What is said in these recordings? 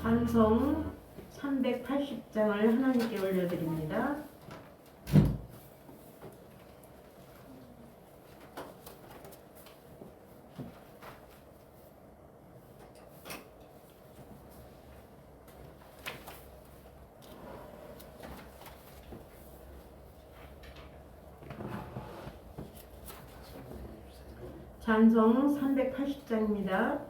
찬송 380장을 하나님께 올려드립니다. 찬송 380장입니다.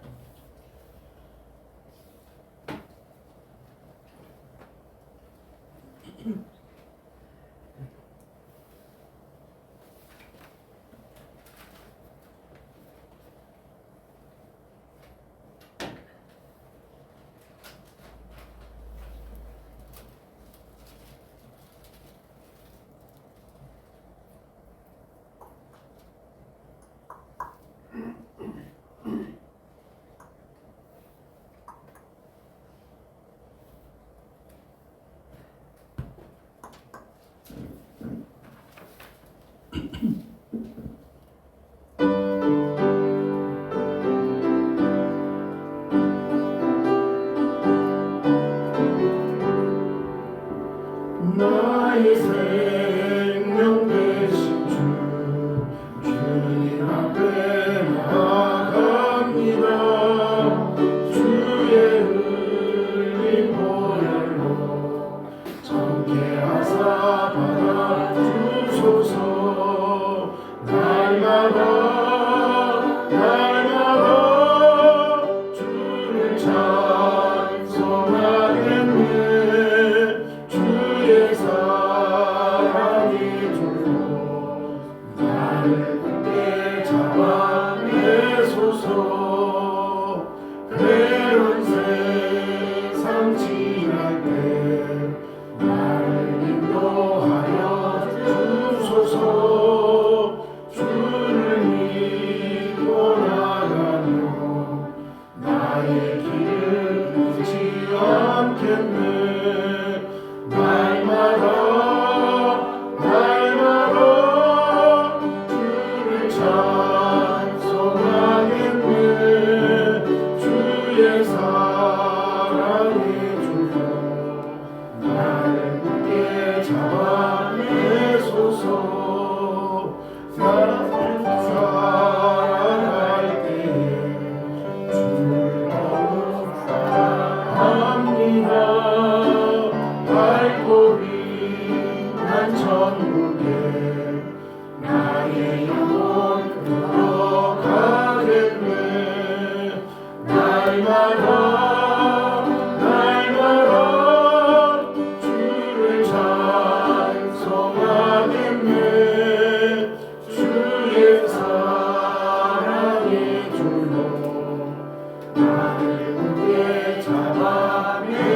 나의 생명 되신 주 주님 앞에 나아갑니다. 주의 흘린 보혈로 정케 하사 받아주소서. 날마다 주를 찬송하겠네. 주의 사랑이 줄로 나를 굳게 잡아내소서. 괴로운 세상 지날 때 나를 인도하여 주소서. 주를 믿고 나가며 나의 길을 잃지 않겠네. 날마다 주를 찬송하겠네. 주의 사랑이 줄로 나를 굳게 잡아내소서. 살아갈 때에 주를 더욱 사랑합니다. 발톱이 난 천국에 나의 영혼 들어가겠네. 날마다 주를 찬송하겠네. 주의 사랑의 줄로 나를 굳게 잡아내소서.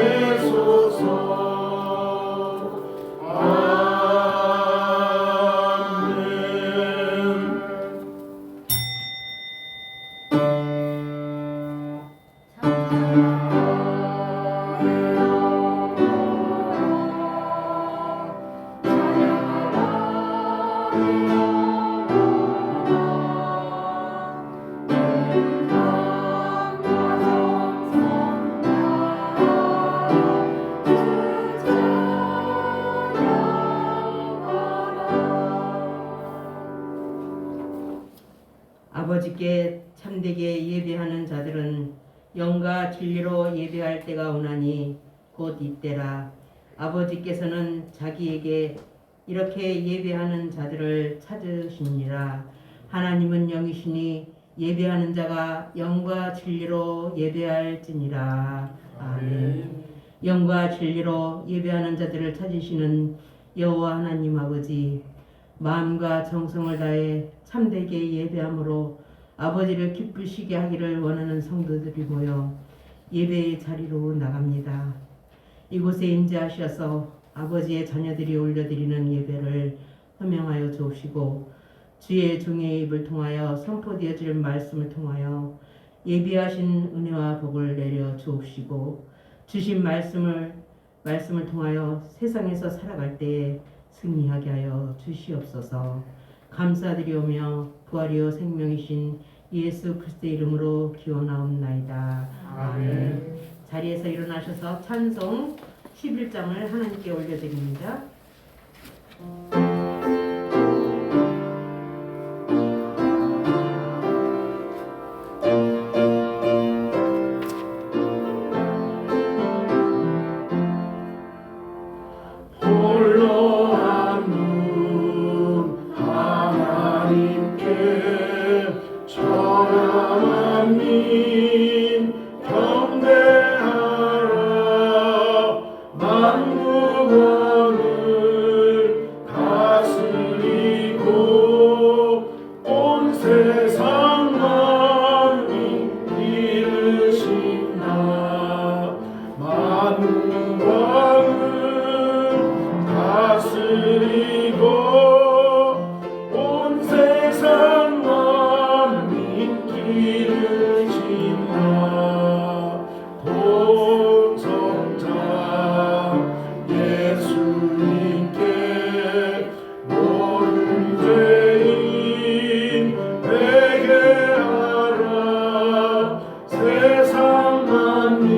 아버지께 참되게 예배하는 자들은 영과 진리로 예배할 때가 오나니 곧 이때라. 아버지께서는 자기에게 이렇게 예배하는 자들을 찾으시니라. 하나님은 영이시니 예배하는 자가 영과 진리로 예배할지니라. 아멘. 영과 진리로 예배하는 자들을 찾으시는 여호와 하나님 아버지, 마음과 정성을 다해 참되게 예배함으로 아버지를 기쁘시게 하기를 원하는 성도들이 모여 예배의 자리로 나갑니다. 이곳에 임재하셔서 아버지의 자녀들이 올려드리는 예배를 허명하여 주옵시고, 주의 종의 입을 통하여 선포되어질 말씀을 통하여 예비하신 은혜와 복을 내려 주옵시고, 주신 말씀을 통하여 세상에서 살아갈 때에 승리하게 하여 주시옵소서. 감사드리오며 부활이요 생명이신 예수 그리스도의 이름으로 기원하옵나이다. 아멘. 자리에서 일어나셔서 찬송 11장을 하나님께 올려드립니다. 홀로 한분 하나님께 전함한 민 경배하라. 만국원을 다스리고 온 세상 만민 이르신 나. 만국원을 다스리고 온 세상 만민 기르신다. 동성자 예수님께 모든 죄인 회개하라. 세상 만민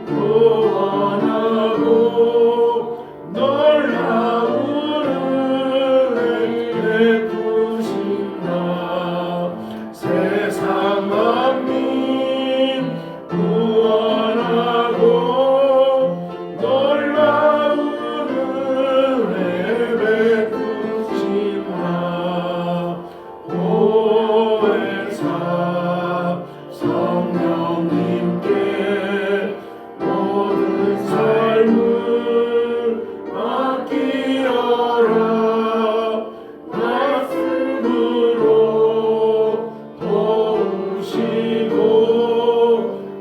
구원하고 놀라운 은혜 베푸신다. 세상 만민 구원하고 놀라운 은혜 베푸신다. 보혜사 성령님께 모든 삶을 맡기어라. 말씀으로 도우시고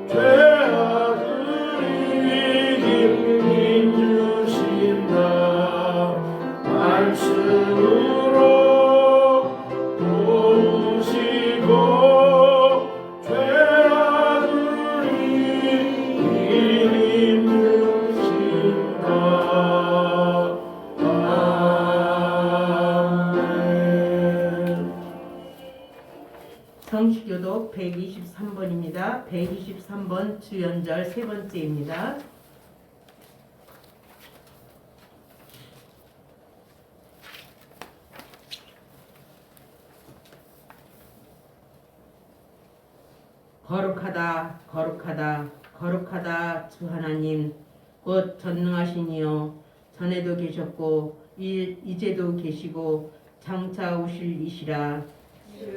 죄악을 이긴 힘 주신다. 말씀으로 도우시고 죄악을 이긴 힘 주신다. 아멘. 성시교독 123번입니다. 123번 주연절 세 번째입니다. 거룩하다 거룩하다 거룩하다 주 하나님 곧 전능하신 이여 전에도 계셨고 이제도 계시고 장차 오실 이시라.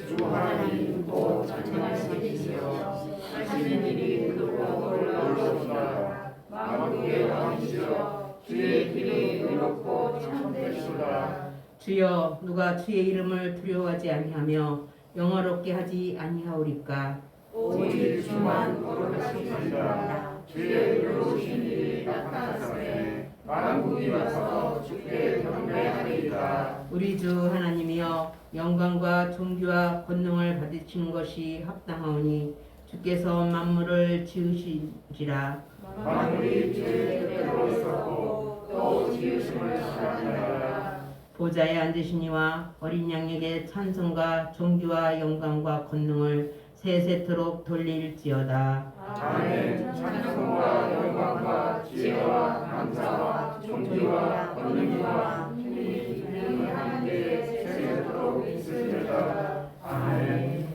주 하나님 곧 전능하신 이시여 하시는 일이 크고 놀라우시다. 만국의 왕이시여 주의 길이 의롭고 참되시다. 주여 누가 주의 이름을 두려워하지 아니하며 영화롭게 하지 아니하오리까. 오직 주만 거룩하시리라. 주의 의로우신 일이 나타났으에 만국이 와서 주께 경배하리이다. 우리 주 하나님이여 영광과 존귀와 권능을 받으시는 것이 합당하오니 주께서 만물을 지으시리라. 만물이 주의 뜻대로 있었고 또 지으심을 사랑하리라. 보좌에 앉으신 이와 어린 양에게 찬송과 존귀와 영광과 권능을 세세토록 돌릴지어다. 아멘. 찬송과 영광과 지혜와 감사와 존귀와 권능과 힘이 하나님께 세세토록 있으리라. 아멘.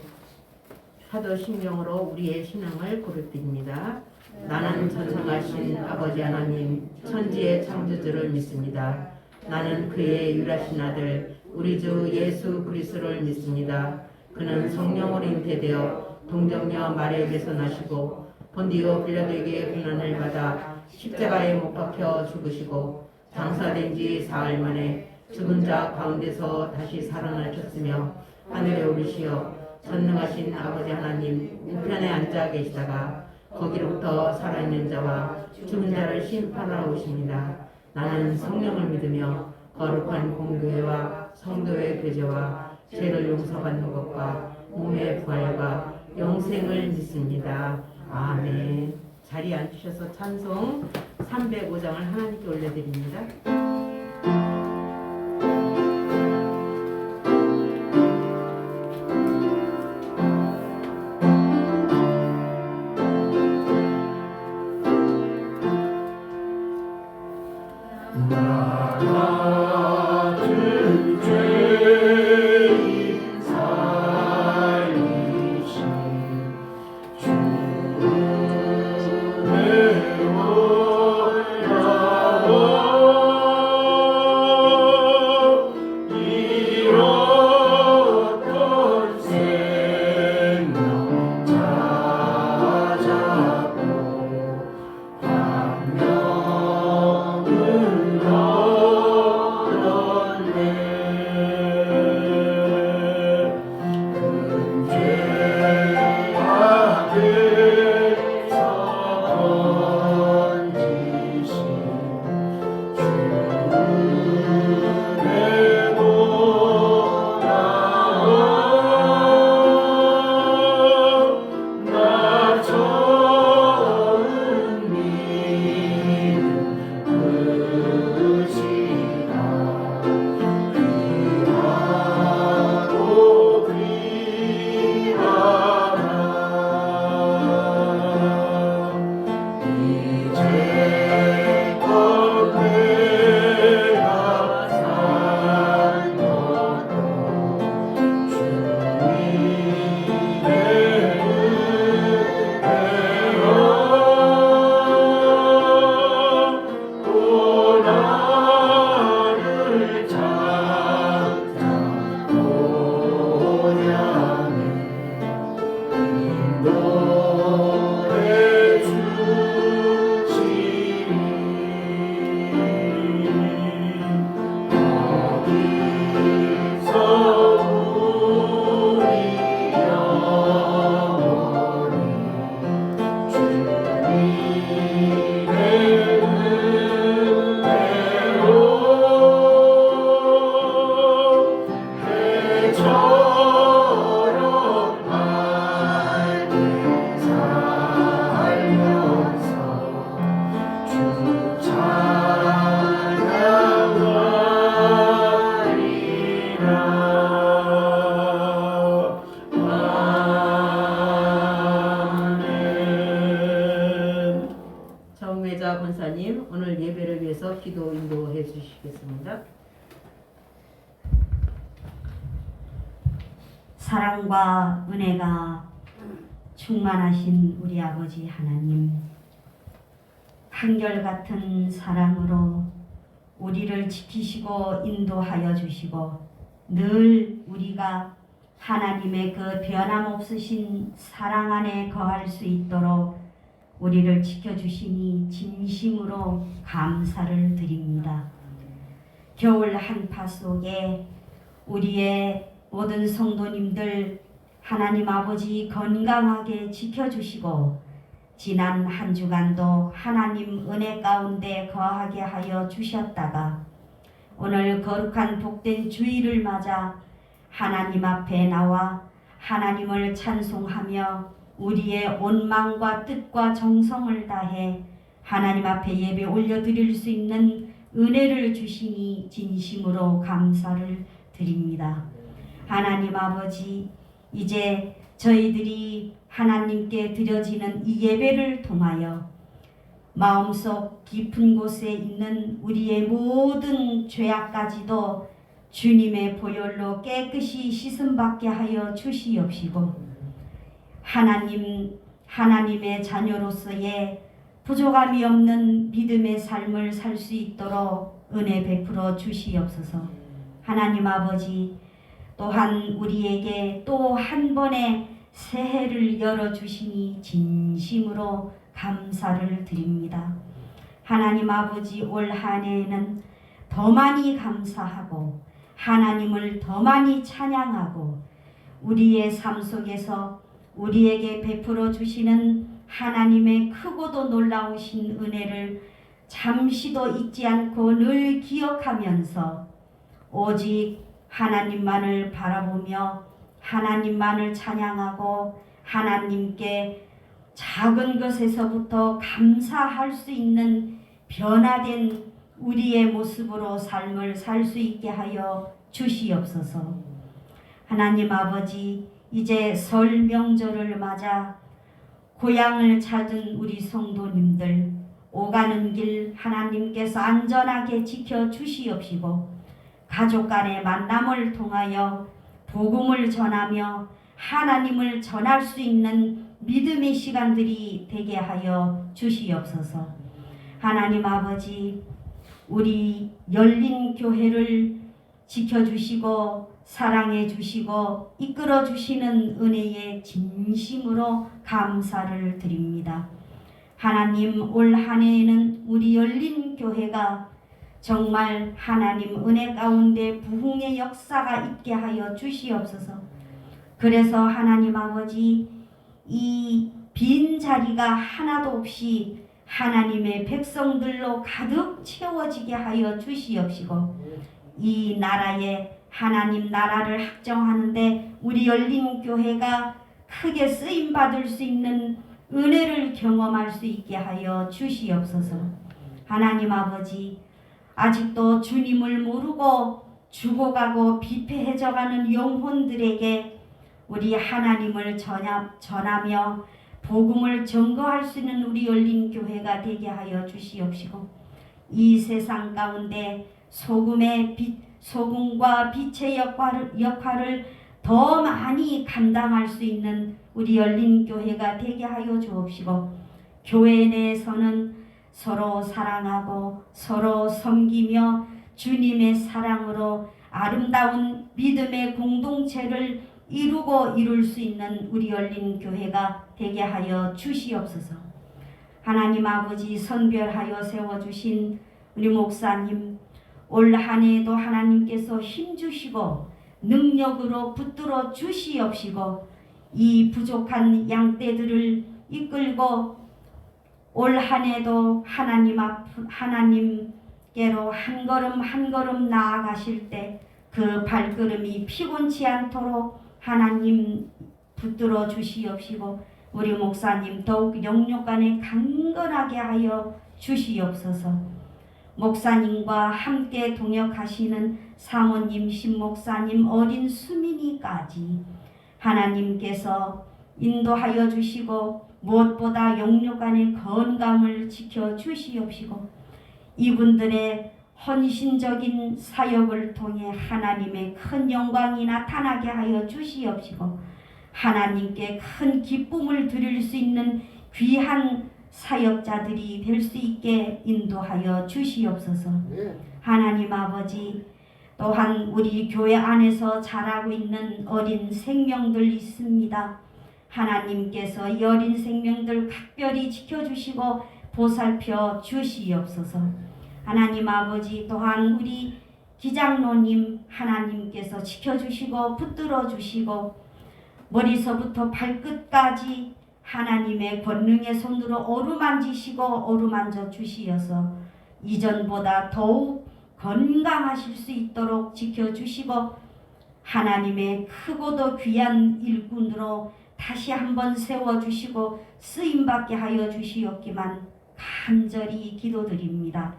사도신경으로 우리의 신앙을 고백드립니다. 나는 전능하신 아버지 하나님 천지의 창조주를 믿습니다. 나는 그의 유일하신 아들 우리 주 예수 그리스도를 믿습니다. 그는 성령으로 잉태되어 동정녀 마리아에게서 나시고 본디오 빌라도에게 고난을 받아 십자가에 못 박혀 죽으시고 장사된 지 사흘 만에 죽은 자 가운데서 다시 살아나셨으며 하늘에 오르시어 전능하신 아버지 하나님 우편에 앉아 계시다가 거기로부터 살아있는 자와 죽은 자를 심판하러 오십니다. 나는 성령을 믿으며 거룩한 공교회와 성도의 교제와 죄를 용서받는 것과 몸의 부활과 영생을 믿습니다. 아멘. 자리에 앉으셔서 찬송 305장을 하나님께 올려드립니다. 인도해 주시니 거기서 우리 영혼이 주님의 은혜로 해처럼 밝게 살면서 주 찬양하리라. 아멘. 정매자 권사님 오늘 예배를 위해서 기도 인도해 주시겠습니다. 사랑과 은혜가 충만하신 우리 아버지 하나님, 한결같은 사랑으로 우리를 지키시고 인도하여 주시고 늘 우리가 하나님의 그 변함없으신 사랑 안에 거할 수 있도록 우리를 지켜주시니 진심으로 감사를 드립니다. 겨울 한파 속에 우리의 모든 성도님들 하나님 아버지 건강하게 지켜주시고 지난 한 주간도 하나님 은혜 가운데 거하게 하여 주셨다가 오늘 거룩한 복된 주일을 맞아 하나님 앞에 나와 하나님을 찬송하며 우리의 온 마음과 뜻과 정성을 다해 하나님 앞에 예배 올려드릴 수 있는 은혜를 주시니 진심으로 감사를 드립니다. 하나님 아버지, 이제 저희들이 하나님께 드려지는 이 예배를 통하여 마음속 깊은 곳에 있는 우리의 모든 죄악까지도 주님의 보혈로 깨끗이 씻음받게 하여 주시옵시고 하나님의 자녀로서의 부족함이 없는 믿음의 삶을 살 수 있도록 은혜 베풀어 주시옵소서. 하나님 아버지, 또한 우리에게 또 한 번의 새해를 열어주시니 진심으로 감사를 드립니다. 하나님 아버지, 올 한 해에는 더 많이 감사하고 하나님을 더 많이 찬양하고 우리의 삶 속에서 우리에게 베풀어 주시는 하나님의 크고도 놀라우신 은혜를 잠시도 잊지 않고 늘 기억하면서 오직 하나님만을 바라보며 하나님만을 찬양하고 하나님께 작은 것에서부터 감사할 수 있는 변화된 우리의 모습으로 삶을 살 수 있게 하여 주시옵소서. 하나님 아버지, 이제 설 명절을 맞아 고향을 찾은 우리 성도님들 오가는 길 하나님께서 안전하게 지켜 주시옵시고 가족 간의 만남을 통하여 복음을 전하며 하나님을 전할 수 있는 믿음의 시간들이 되게 하여 주시옵소서. 하나님 아버지, 우리 열린 교회를 지켜주시고 사랑해 주시고 이끌어 주시는 은혜에 진심으로 감사를 드립니다. 하나님, 올 한 해에는 우리 열린 교회가 정말 하나님 은혜 가운데 부흥의 역사가 있게 하여 주시옵소서. 그래서 하나님 아버지, 이 빈 자리가 하나도 없이 하나님의 백성들로 가득 채워지게 하여 주시옵시고 이 나라에 하나님 나라를 확정하는데 우리 열린 교회가 크게 쓰임받을 수 있는 은혜를 경험할 수 있게 하여 주시옵소서. 하나님 아버지, 아직도 주님을 모르고 죽어가고 비폐해져가는 영혼들에게 우리 하나님을 전하며 복음을 전거할 수 있는 우리 열린 교회가 되게 하여 주시옵시고 이 세상 가운데 소금과 빛의 역할을 더 많이 감당할 수 있는 우리 열린 교회가 되게 하여 주옵시고 교회 내에서는 서로 사랑하고 서로 섬기며 주님의 사랑으로 아름다운 믿음의 공동체를 이루고 이룰 수 있는 우리 열린 교회가 되게 하여 주시옵소서. 하나님 아버지, 선별하여 세워주신 우리 목사님, 올 한 해도 하나님께서 힘주시고 능력으로 붙들어 주시옵시고 이 부족한 양떼들을 이끌고 올 한 해도 하나님께로 한 걸음 한 걸음 나아가실 때 그 발걸음이 피곤치 않도록 하나님 붙들어 주시옵시고 우리 목사님 더욱 영육간에 강건하게 하여 주시옵소서. 목사님과 함께 동역하시는 사모님, 신목사님, 어린 수민이까지 하나님께서 인도하여 주시고 무엇보다 영육간의 건강을 지켜 주시옵시고 이분들의 헌신적인 사역을 통해 하나님의 큰 영광이 나타나게 하여 주시옵시고 하나님께 큰 기쁨을 드릴 수 있는 귀한 사역자들이 될 수 있게 인도하여 주시옵소서. 하나님 아버지, 또한 우리 교회 안에서 자라고 있는 어린 생명들 있습니다. 하나님께서 이 어린 생명들 각별히 지켜주시고 보살펴 주시옵소서. 하나님 아버지, 또한 우리 기장로님 하나님께서 지켜주시고 붙들어 주시고 머리서부터 발끝까지 하나님의 권능의 손으로 어루만지시고 어루만져 주시어서 이전보다 더욱 건강하실 수 있도록 지켜주시고 하나님의 크고도 귀한 일꾼으로 다시 한번 세워주시고 쓰임받게 하여 주시옵기만 간절히 기도드립니다.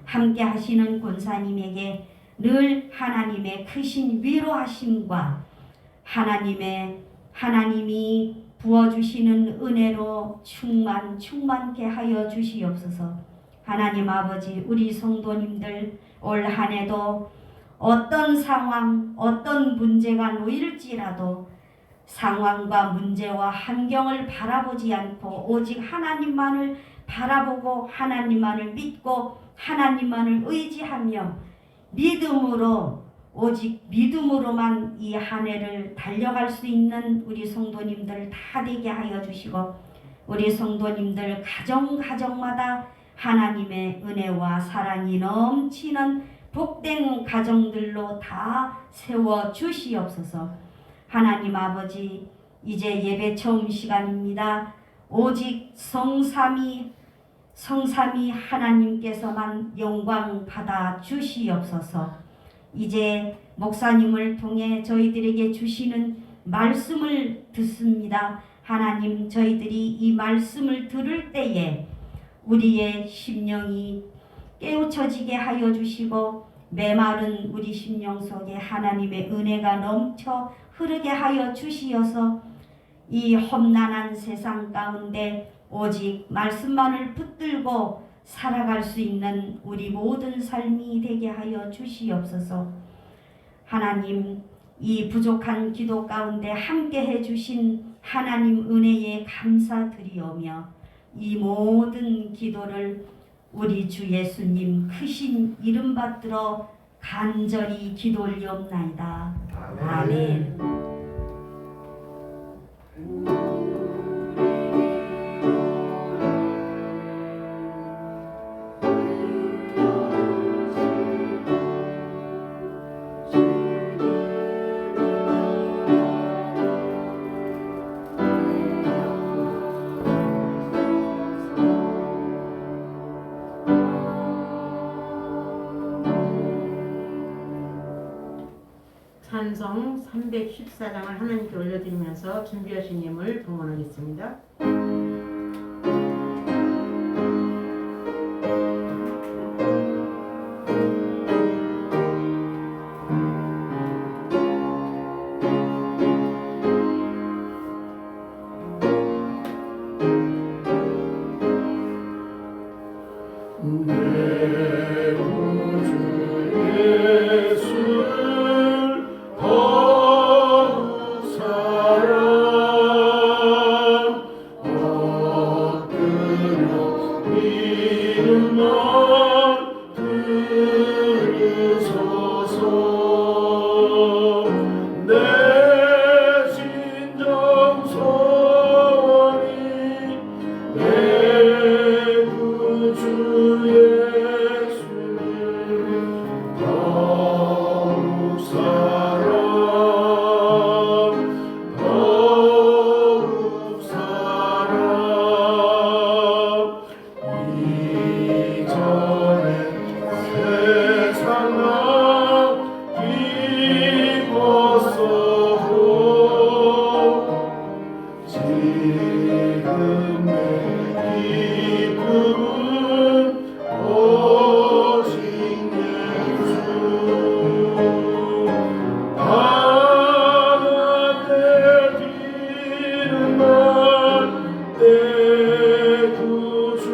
함께 하시는 권사님에게 늘 하나님의 크신 위로하심과 하나님이 부어주시는 은혜로 충만케 하여 주시옵소서. 하나님 아버지, 우리 성도님들 올 한 해도 어떤 상황, 어떤 문제가 놓일지라도 상황과 문제와 환경을 바라보지 않고 오직 하나님만을 바라보고 하나님만을 믿고 하나님만을 의지하며 오직 믿음으로만 이 한 해를 달려갈 수 있는 우리 성도님들 다 되게 하여 주시고 우리 성도님들 가정마다 하나님의 은혜와 사랑이 넘치는 복된 가정들로 다 세워 주시옵소서. 하나님 아버지, 이제 예배 처음 시간입니다. 오직 성삼위 하나님께서만 영광 받아 주시옵소서. 이제 목사님을 통해 저희들에게 주시는 말씀을 듣습니다. 하나님, 저희들이 이 말씀을 들을 때에 우리의 심령이 깨우쳐지게 하여 주시고 메마른 우리 심령 속에 하나님의 은혜가 넘쳐 흐르게 하여 주시어서 이 험난한 세상 가운데 오직 말씀만을 붙들고 살아갈 수 있는 우리 모든 삶이 되게 하여 주시옵소서. 하나님, 이 부족한 기도 가운데 함께 해주신 하나님 은혜에 감사드리오며 이 모든 기도를 우리 주 예수님 크신 이름 받들어 간절히 기도 올리옵나이다. 아멘. 찬송 314장을 하나님께 올려드리면서 준비하신 힘을 봉헌하겠습니다. 내 구주 예수를 사랑 지금 내 기쁨은 오직 예수 다만 내 기름만 내 구주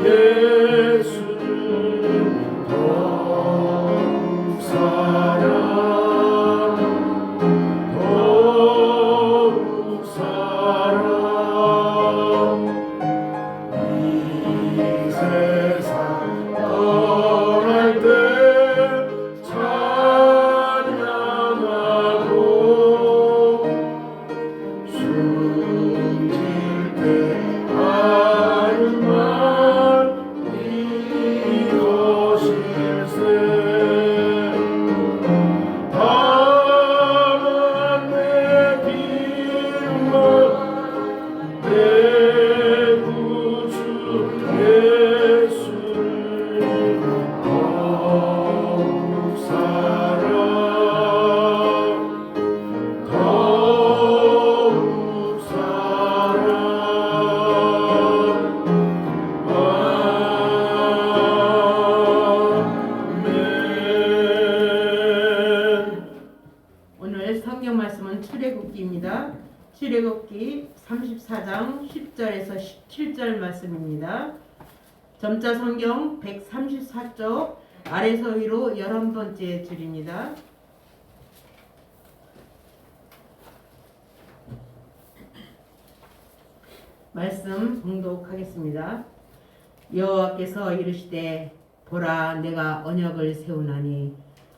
예수를 더욱 사랑 더욱 사랑 이 세상 떠날 때 찬양하고 숨질 때 하는 말 이것일세 다만 내 기름만 내 구주 예수를 더욱 사랑 더욱 사랑 아멘. 오늘 성경 말씀은 출애굽기입니다. 출애굽기 34장 10절에서 17절 말씀입니다. 점자 성경 134쪽 아래서 위로 11번째 줄입니다. 말씀 봉독하겠습니다. 여호와께서 이르시되 보라 내가 언약을 세우나니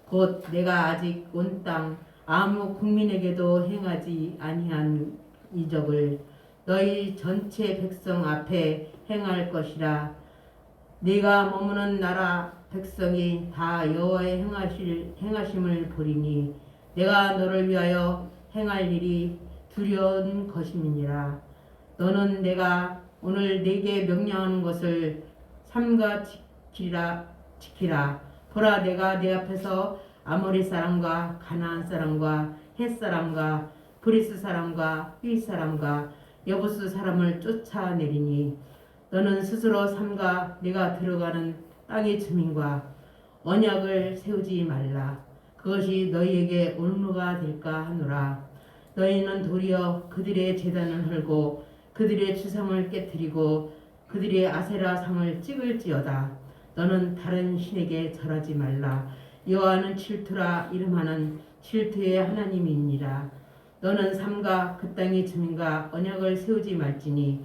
곧 내가 아직 온 땅 아무 국민에게도 행하지 아니한 이적을 너희 전체 백성 앞에 행할 것이라. 네가 머무는 나라 백성이 다 여호와의 행하심을 보리니 내가 너를 위하여 행할 일이 두려운 것임이니라. 너는 내가 오늘 네게 명령하는 것을 삼가 지키라. 보라 내가 네 앞에서 아모리 사람과 가나안 사람과 헷 사람과 브리스 사람과 휘 사람과 여부스 사람을 쫓아내리니 너는 스스로 삼가 네가 들어가는 땅의 주민과 언약을 세우지 말라. 그것이 너희에게 올무가 될까 하노라. 너희는 도리어 그들의 제단을 헐고 그들의 주상을 깨뜨리고 그들의 아세라 상을 찍을지어다. 너는 다른 신에게 절하지 말라. 여호와는 질투라 이름하는 질투의 하나님이니라. 너는 삼가 그 땅의 주민과 언약을 세우지 말지니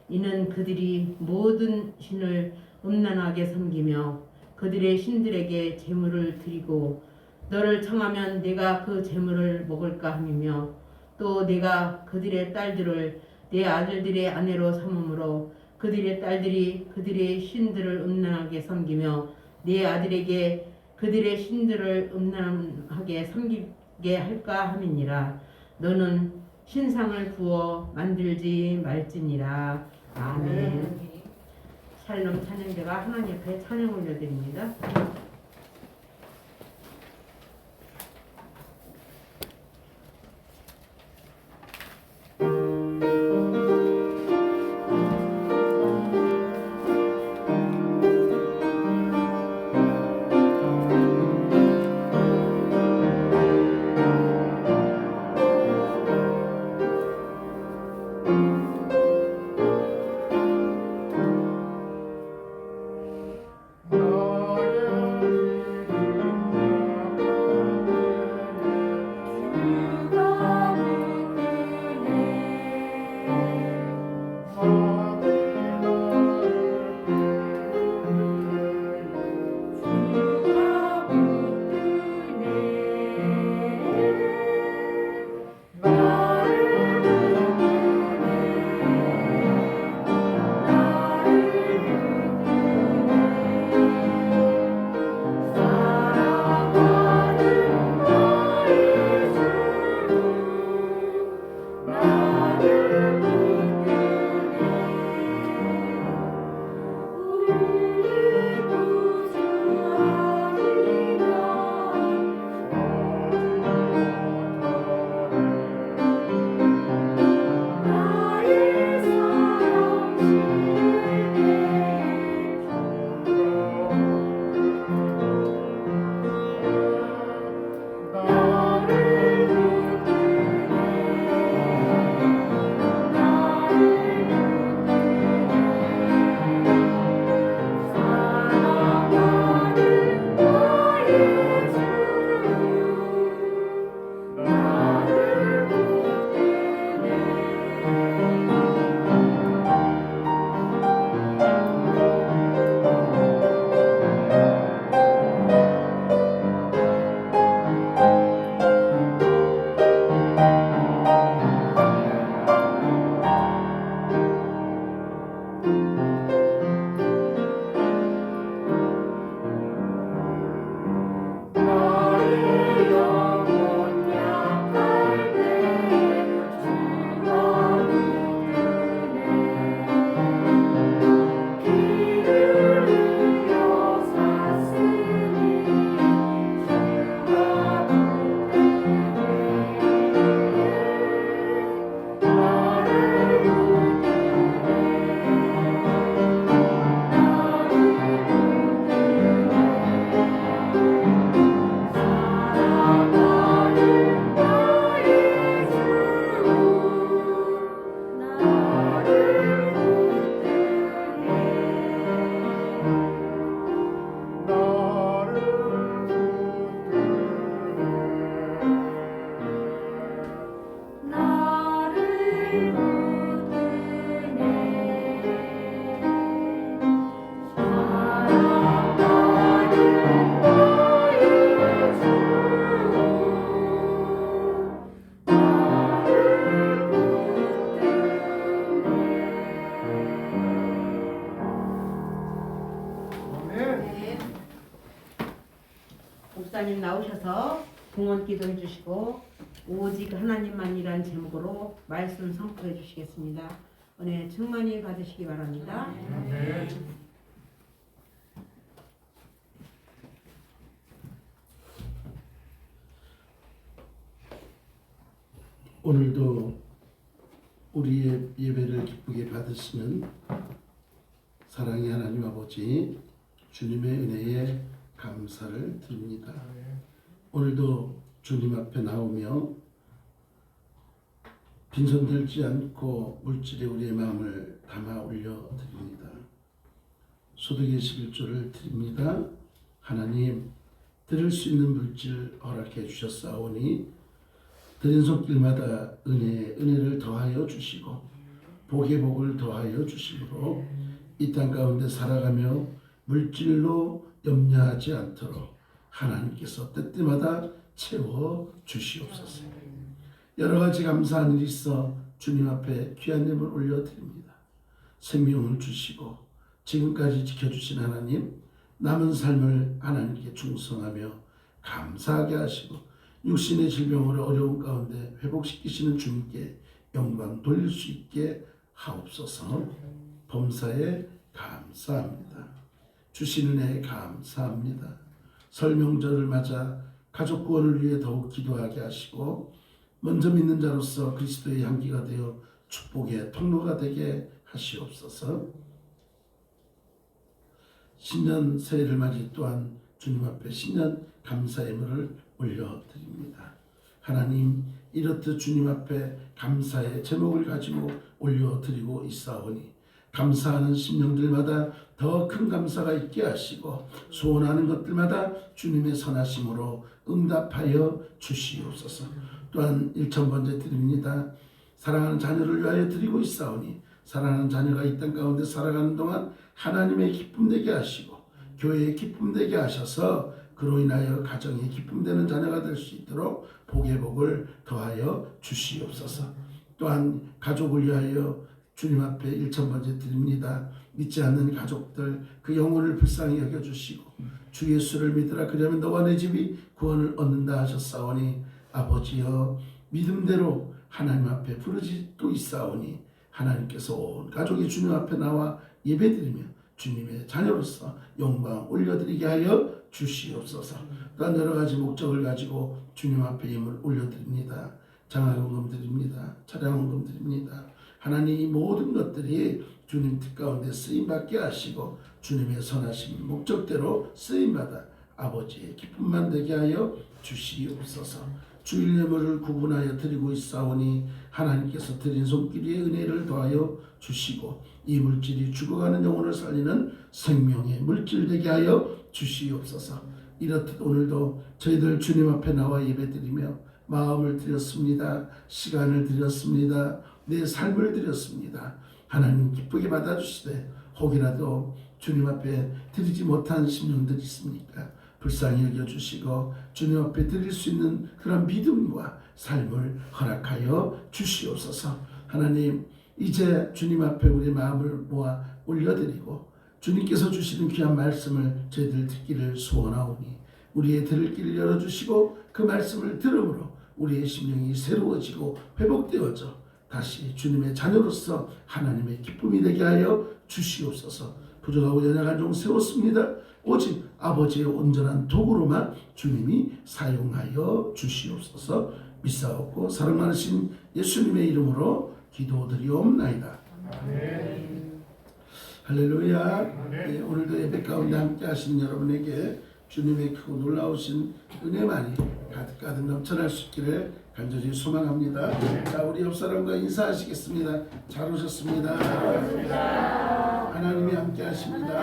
이는 그들이 모든 신을 음란하게 섬기며 그들의 신들에게 제물을 드리고 너를 청하면 내가 그 제물을 먹을까 함이며 또 내가 그들의 딸들을 내 아들들의 아내로 삼음으로 그들의 딸들이 그들의 신들을 음란하게 섬기며 내 아들에게 그들의 신들을 음란하게 섬기게 할까 함이니라. 너는 신상을 구워 만들지 말지니라. 아멘. 샬롬 찬양대가 하나님 앞에 찬양 올려드립니다. 나의 목사님 나오셔서 봉헌 기도해 주시고 오직 하나님만이란 제목으로 말씀 선포해 주시겠습니다. 은혜 충만히 받으시기 바랍니다. 오늘도 우리의 예배를 기쁘게 받으시는 사랑의 하나님 아버지 주님의 은혜에 감사를 드립니다. 오늘도 주님 앞에 나오며 빈손들지 않고 물질에 우리의 마음을 담아 올려드립니다. 소득의 11조를 드립니다. 하나님 드릴 수 있는 물질 허락해 주셨사오니 드린 손길마다 은혜를 더하여 주시고 복의 복을 더하여 주시므로 이 땅 가운데 살아가며 물질로 염려하지 않도록 하나님께서 때때마다 채워 주시옵소서. 여러 가지 감사한 일이 있어 주님 앞에 귀한 예물 올려드립니다. 생명을 주시고 지금까지 지켜주신 하나님, 남은 삶을 하나님께 충성하며 감사하게 하시고 육신의 질병으로 어려운 가운데 회복시키시는 주님께 영광 돌릴 수 있게 하옵소서. 범사에 감사합니다. 주신 은혜에 감사합니다. 설 명절을 맞아 가족 구원을 위해 더욱 기도하게 하시고 먼저 믿는 자로서 그리스도의 향기가 되어 축복의 통로가 되게 하시옵소서. 신년 새해를 맞이 또한 주님 앞에 신년 감사 예물을 올려드립니다. 하나님 이렇듯 주님 앞에 감사의 제목을 가지고 올려드리고 있사오니 감사하는 심령들마다 더 큰 감사가 있게 하시고 소원하는 것들마다 주님의 선하심으로 응답하여 주시옵소서. 또한 1,000번째 드립니다. 사랑하는 자녀를 위하여 드리고 있사오니 사랑하는 자녀가 이 땅 가운데 살아가는 동안 하나님의 기쁨 되게 하시고 교회의 기쁨 되게 하셔서 그로 인하여 가정의 기쁨 되는 자녀가 될 수 있도록 복의 복을 더하여 주시옵소서. 또한 가족을 위하여 주님 앞에 1,000번째 드립니다. 믿지 않는 가족들 그 영혼을 불쌍히 여겨주시고 주 예수를 믿으라 그러면 너와 내 집이 구원을 얻는다 하셨사오니 아버지여 믿음대로 하나님 앞에 부르짖고 있사오니 하나님께서 온 가족이 주님 앞에 나와 예배드리며 주님의 자녀로서 영광 올려드리게 하여 주시옵소서. 또한 여러 가지 목적을 가지고 주님 앞에 예물 올려드립니다. 장화금금 드립니다. 차량원금 드립니다. 하나님 이 모든 것들이 주님 뜻 가운데 쓰임받게 하시고 주님의 선하신 목적대로 쓰임받아 아버지의 기쁨만 되게 하여 주시옵소서. 주일 예물을 구분하여 드리고 있사오니 하나님께서 드린 손길의 은혜를 더하여 주시고 이 물질이 죽어가는 영혼을 살리는 생명의 물질 되게 하여 주시옵소서. 이렇듯 오늘도 저희들 주님 앞에 나와 예배드리며 마음을 드렸습니다. 시간을 드렸습니다. 내 삶을 드렸습니다. 하나님 기쁘게 받아주시되 혹이라도 주님 앞에 드리지 못한 심령들이 있습니까? 불쌍히 여겨주시고 주님 앞에 드릴 수 있는 그런 믿음과 삶을 허락하여 주시옵소서. 하나님 이제 주님 앞에 우리 마음을 모아 올려드리고 주님께서 주시는 귀한 말씀을 저희들 듣기를 소원하오니 우리의 들을 길을 열어주시고 그 말씀을 들음으로 우리의 심령이 새로워지고 회복되어져 다시 주님의 자녀로서 하나님의 기쁨이 되게 하여 주시옵소서. 부족하고 연약한 종 세웠습니다. 오직 아버지의 온전한 도구로만 주님이 사용하여 주시옵소서. 믿사옵고 사랑 많으신 예수님의 이름으로 기도드리옵나이다. 할렐루야. 네, 오늘도 예배 가운데 함께 하시는 여러분에게 주님의 크고 놀라우신 은혜만이 가득가득 넘쳐날 수 있기를 간절히 소망합니다. 자, 우리 옆 사람과 인사하시겠습니다. 잘 오셨습니다. 하나님이 함께 하십니다.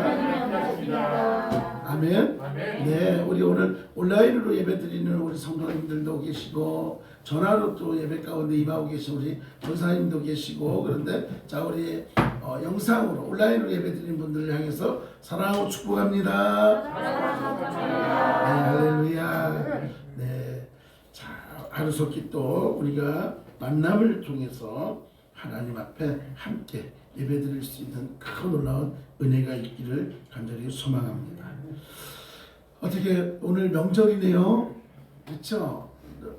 아멘. 네, 우리 오늘 온라인으로 예배드리는 우리 성도님들도 계시고 전화로 또 예배 가운데 임하고 계신 우리 전사님도 계시고 그런데 자, 우리 영상으로 온라인으로 예배드리는 분들을 향해서 사랑하고 축복합니다. 네, 할렐루야. 네, 자, 하루속히 또 우리가 만남을 통해서 하나님 앞에 함께 예배드릴 수 있는 큰 놀라운 은혜가 있기를 간절히 소망합니다. 어떻게 오늘 명절이네요. 그렇죠?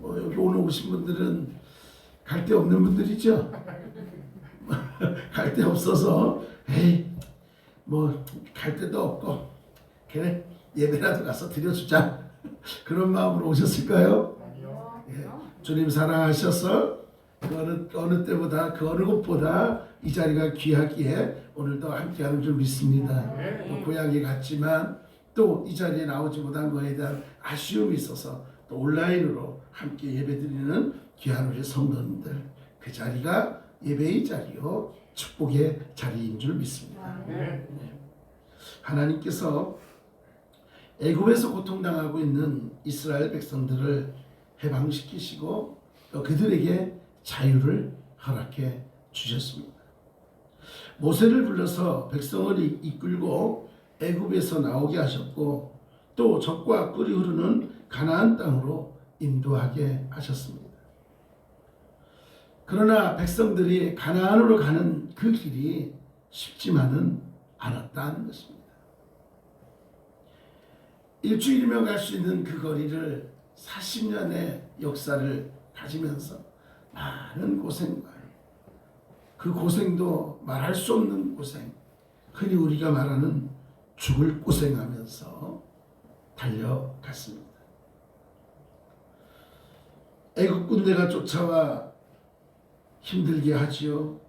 뭐 여기 오늘 오신 분들은 갈 데 없는 분들이죠. 갈 데 없어서 에이 뭐 갈 데도 없고 그래 예배라도 가서 드려주자 그런 마음으로 오셨을까요? 예, 주님 사랑하셔서 그 어느 때보다 그 어느 곳보다 이 자리가 귀하기에 오늘도 함께하는 줄 믿습니다. 또 고향에 갔지만 또 이 자리에 나오지 못한 것에 대한 아쉬움이 있어서 또 온라인으로 함께 예배드리는 귀한 우리 성도님들 그 자리가 예배의 자리요 축복의 자리인 줄 믿습니다. 네. 하나님께서 애굽에서 고통당하고 있는 이스라엘 백성들을 해방시키시고 또 그들에게 자유를 허락해 주셨습니다. 모세를 불러서 백성을 이끌고 애굽에서 나오게 하셨고 또 적과 꿀이 흐르는 가나안 땅으로 인도하게 하셨습니다. 그러나 백성들이 가나안으로 가는 그 길이 쉽지만은 않았다는 것입니다. 일주일이면 갈 수 있는 그 거리를 40년의 역사를 가지면서 많은 고생과 그 고생도 말할 수 없는 고생, 흔히 우리가 말하는 죽을 고생하면서 달려갔습니다. 애국 군대가 쫓아와 힘들게 하지요.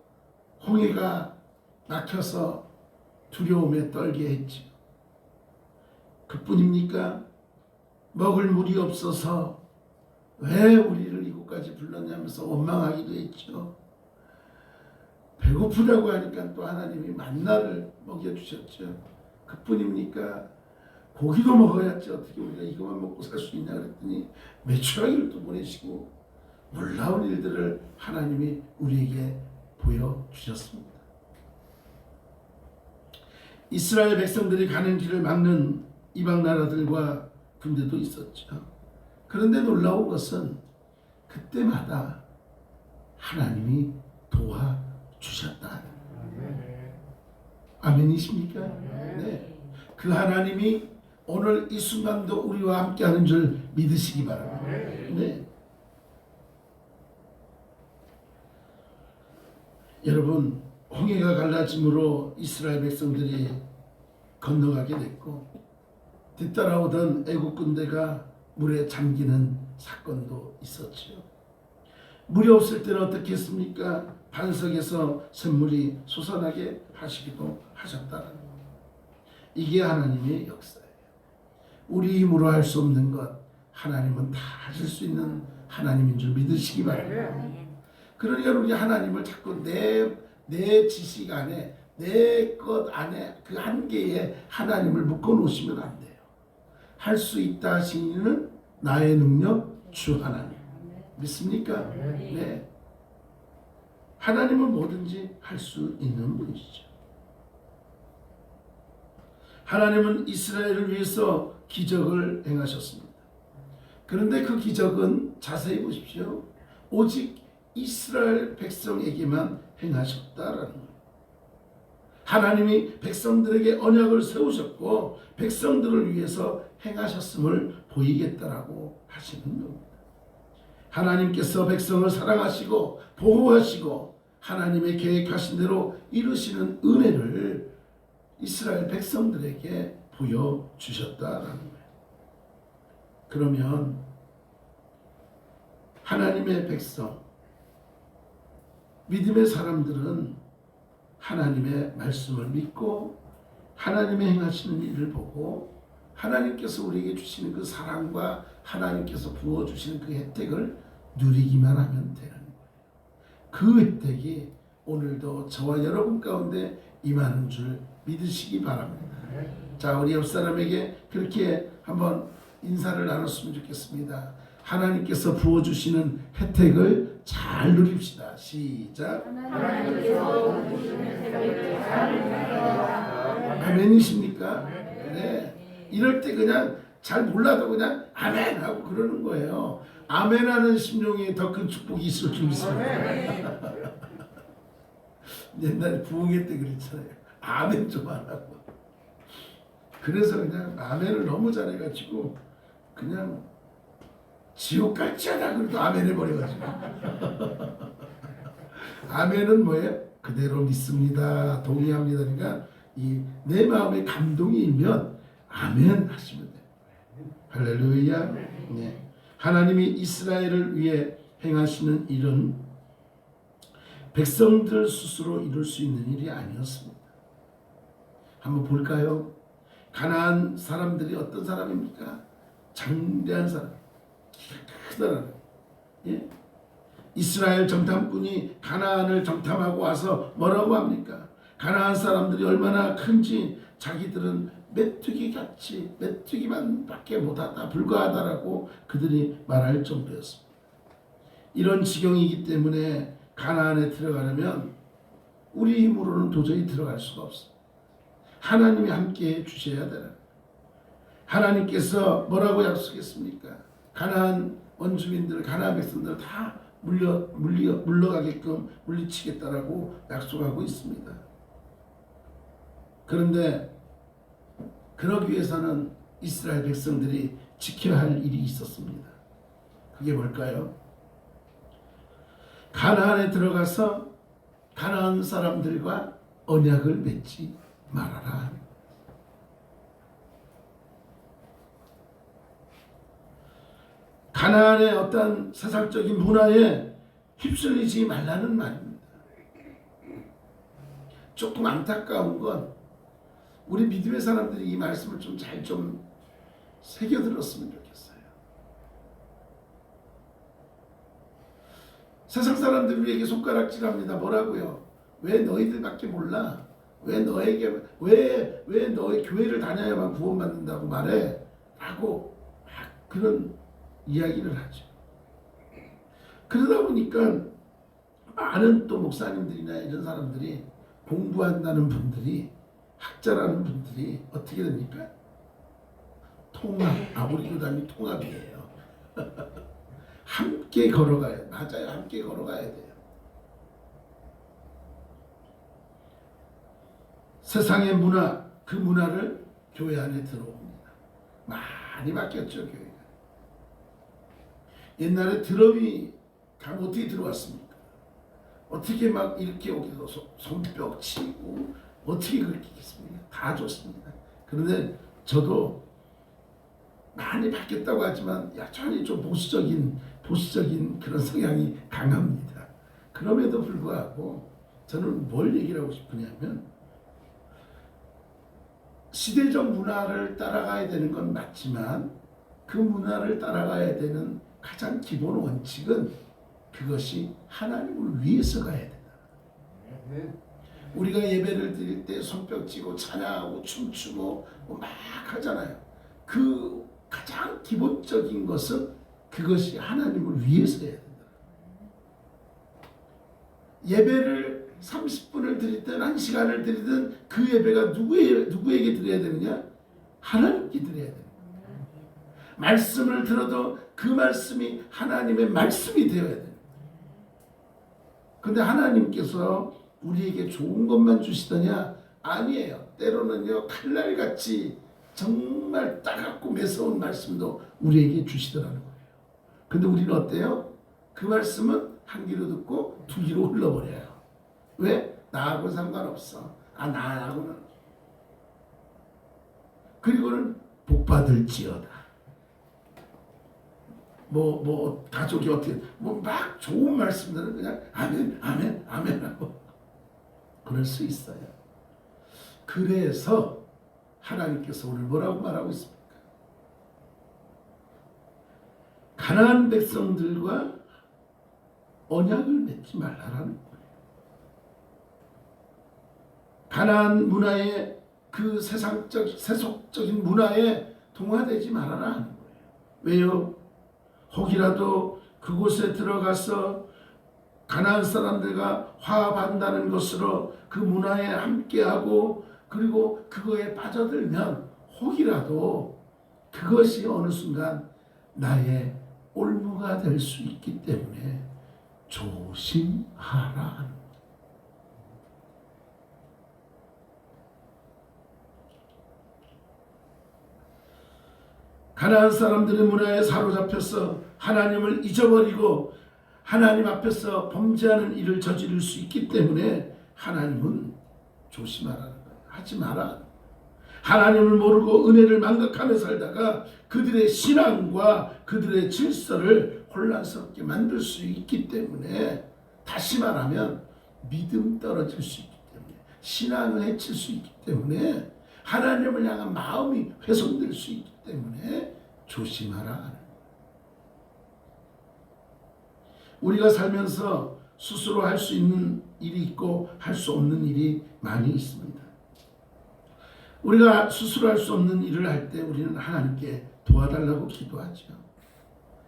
홍해가 막혀서 두려움에 떨게 했지요. 그뿐입니까? 먹을 물이 없어서 왜 우리를 이곳까지 불렀냐면서 원망하기도 했죠. 배고프다고 하니까 또 하나님이 만나를 먹여주셨죠. 그뿐입니까? 고기도 먹어야지 어떻게 우리가 이것만 먹고 살 수 있냐 그랬더니 메추라기를 또 보내시고 놀라운 일들을 하나님이 우리에게 보여주셨습니다. 이스라엘 백성들이 가는 길을 막는 이방 나라들과 군대도 있었죠. 그런데 놀라운 것은 그때마다 하나님이 도와주셨다. 아멘이십니까? 네. 그 하나님이 오늘 이 순간도 우리와 함께하는 줄 믿으시기 바랍니다. 네. 여러분, 홍해가 갈라짐으로 이스라엘 백성들이 건너가게 됐고 뒤따라오던 애국 군대가 물에 잠기는 사건도 있었지요. 물이 없을 때는 어떻게 했습니까? 반석에서 샘물이 솟아나게 하시기도 하셨다는 것. 이게 하나님의 역사예요. 우리 힘으로 할 수 없는 것 하나님은 다 하실 수 있는 하나님인 줄 믿으시기 바랍니다. 그러니까 우리 하나님을 자꾸 내 지식 안에 내 것 안에 그 한계에 하나님을 묶어놓으시면 안 돼요. 할 수 있다 하시는 나의 능력 주 하나님 믿습니까? 네. 하나님은 뭐든지 할 수 있는 분이시죠. 하나님은 이스라엘을 위해서 기적을 행하셨습니다. 그런데 그 기적은 자세히 보십시오. 오직 이스라엘 백성에게만 행하셨다라는 거예요. 하나님이 백성들에게 언약을 세우셨고 백성들을 위해서 행하셨음을 보이겠다라고 하시는 겁니다. 하나님께서 백성을 사랑하시고 보호하시고 하나님의 계획하신 대로 이루시는 은혜를 이스라엘 백성들에게 보여주셨다라는 거예요. 그러면 하나님의 백성, 믿음의 사람들은 하나님의 말씀을 믿고 하나님의 행하시는 일을 보고 하나님께서 우리에게 주시는 그 사랑과 하나님께서 부어주시는 그 혜택을 누리기만 하면 되는 거예요. 그 혜택이 오늘도 저와 여러분 가운데 임하는 줄 믿으시기 바랍니다. 자, 우리 옆 사람에게 그렇게 한번 인사를 나눴으면 좋겠습니다. 하나님께서 부어주시는 혜택을 잘 누립시다. 시작. 하나님께서 부어주시는 혜택을 잘 누립시다. 아멘이십니까? 네. 이럴 때 그냥 잘 몰라도 그냥 아멘 하고 그러는 거예요. 아멘하는 심령에 더 큰 축복이 있을 줄 믿습니다. 옛날에 부흥회 때 그랬잖아요. 아멘 좀 하라고. 그래서 그냥 아멘을 너무 잘해가지고 그냥 지옥 같지 않아 그래도 아멘 해버려가지고 아멘은 뭐예요? 그대로 믿습니다. 동의합니다. 그러니까 이 내 마음에 감동이 일면 아멘 하시면 돼요. 할렐루야. 네. 하나님이 이스라엘을 위해 행하시는 일은 백성들 스스로 이룰 수 있는 일이 아니었습니다. 한번 볼까요? 가나안 사람들이 어떤 사람입니까? 장대한 사람, 크다란. 예? 이스라엘 정탐꾼이 가나안을 정탐하고 와서 뭐라고 합니까? 가나안 사람들이 얼마나 큰지 자기들은 메뚜기같이 메뚜기만밖에 못하다 불과하다라고 그들이 말할 정도였습니다. 이런 지경이기 때문에 가나안에 들어가려면 우리 힘으로는 도저히 들어갈 수가 없습니다. 하나님이 함께해 주셔야 되는. 하나님께서 뭐라고 약속했습니까? 가나안 원주민들, 가나안 백성들 다 물러가게끔 물리치겠다라고 약속하고 있습니다. 그런데 그러기 위해서는 이스라엘 백성들이 지켜야 할 일이 있었습니다. 그게 뭘까요? 가나안에 들어가서 가나안 사람들과 언약을 맺지 말아라. 가나안의 어떤 세상적인 문화에 휩쓸리지 말라는 말입니다. 조금 안타까운 건 우리 믿음의 사람들이 이 말씀을 좀 잘 좀 새겨들었으면 좋겠어요. 세상 사람들이 우리에게 손가락질합니다. 뭐라고요? 왜 너희들밖에 몰라? 왜 너의 교회를 다녀야만 구원받는다고 말해? 라고 막 그런 이야기를 하죠. 그러다 보니까 많은 또 목사님들이나 이런 사람들이 공부한다는 분들이 학자라는 분들이 어떻게 됩니까? 우리 교단이 통합이에요. 함께 걸어가야 맞아요. 함께 걸어가야 돼요. 세상의 문화, 그 문화를 교회 안에 들어옵니다. 많이 바뀌었죠, 교회가. 옛날에 드럼이 가면 어떻게 들어왔습니까? 어떻게 막 이렇게 오기도 손뼉 치고 어떻게 그렇게 했습니까? 다 좋습니다. 그런데 저도 많이 바뀌었다고 하지만 여전히 좀 보수적인 그런 성향이 강합니다. 그럼에도 불구하고 저는 뭘 얘기를 하고 싶으냐면 시대적 문화를 따라가야 되는 건 맞지만 그 문화를 따라가야 되는 가장 기본 원칙은 그것이 하나님을 위해서 가야 된다. 우리가 예배를 드릴 때 손뼉 치고 찬양하고 춤추고 막 하잖아요. 그 가장 기본적인 것은 그것이 하나님을 위해서 해야 된다. 예배를 30분을 드리든 1시간을 드리든 그 예배가 누구에게 드려야 되느냐? 하나님께 드려야 됩니다. 말씀을 들어도 그 말씀이 하나님의 말씀이 되어야 됩니다. 근데 하나님께서 우리에게 좋은 것만 주시더냐? 아니에요. 때로는요 칼날같이 정말 따갑고 매서운 말씀도 우리에게 주시더라는 거예요. 근데 우리는 어때요? 그 말씀은 한 귀로 듣고 두 귀로 흘러버려요. 왜? 나하고 상관없어. 나하고는. 그리고는 복받을지어다. 가족이 어떻게 막 좋은 말씀들은 그냥 아멘 아멘 아멘 하고 그럴 수 있어요. 그래서 하나님께서 오늘 뭐라고 말하고 있습니까? 가나안 백성들과 언약을 맺지 말라라는 거예요. 가나안 문화의 그 세속적인 문화에 동화되지 말아라 하는 거예요. 왜요? 혹이라도 그곳에 들어가서 가나안 사람들과 화합한다는 것으로 그 문화에 함께하고 그리고 그거에 빠져들면 혹이라도 그것이 어느 순간 나의 올무가 될 수 있기 때문에 조심하라. 가나안 사람들의 문화에 사로잡혀서 하나님을 잊어버리고 하나님 앞에서 범죄하는 일을 저지를 수 있기 때문에 하나님은 조심하라는 거예요. 하지 마라. 하나님을 모르고 은혜를 망각하며 살다가 그들의 신앙과 그들의 질서를 혼란스럽게 만들 수 있기 때문에, 다시 말하면 믿음 떨어질 수 있기 때문에, 신앙을 해칠 수 있기 때문에, 하나님을 향한 마음이 훼손될 수 있기 때문에 조심하라. 우리가 살면서 스스로 할 수 있는 일이 있고 할 수 없는 일이 많이 있습니다. 우리가 스스로 할 수 없는 일을 할 때 우리는 하나님께 도와달라고 기도하죠.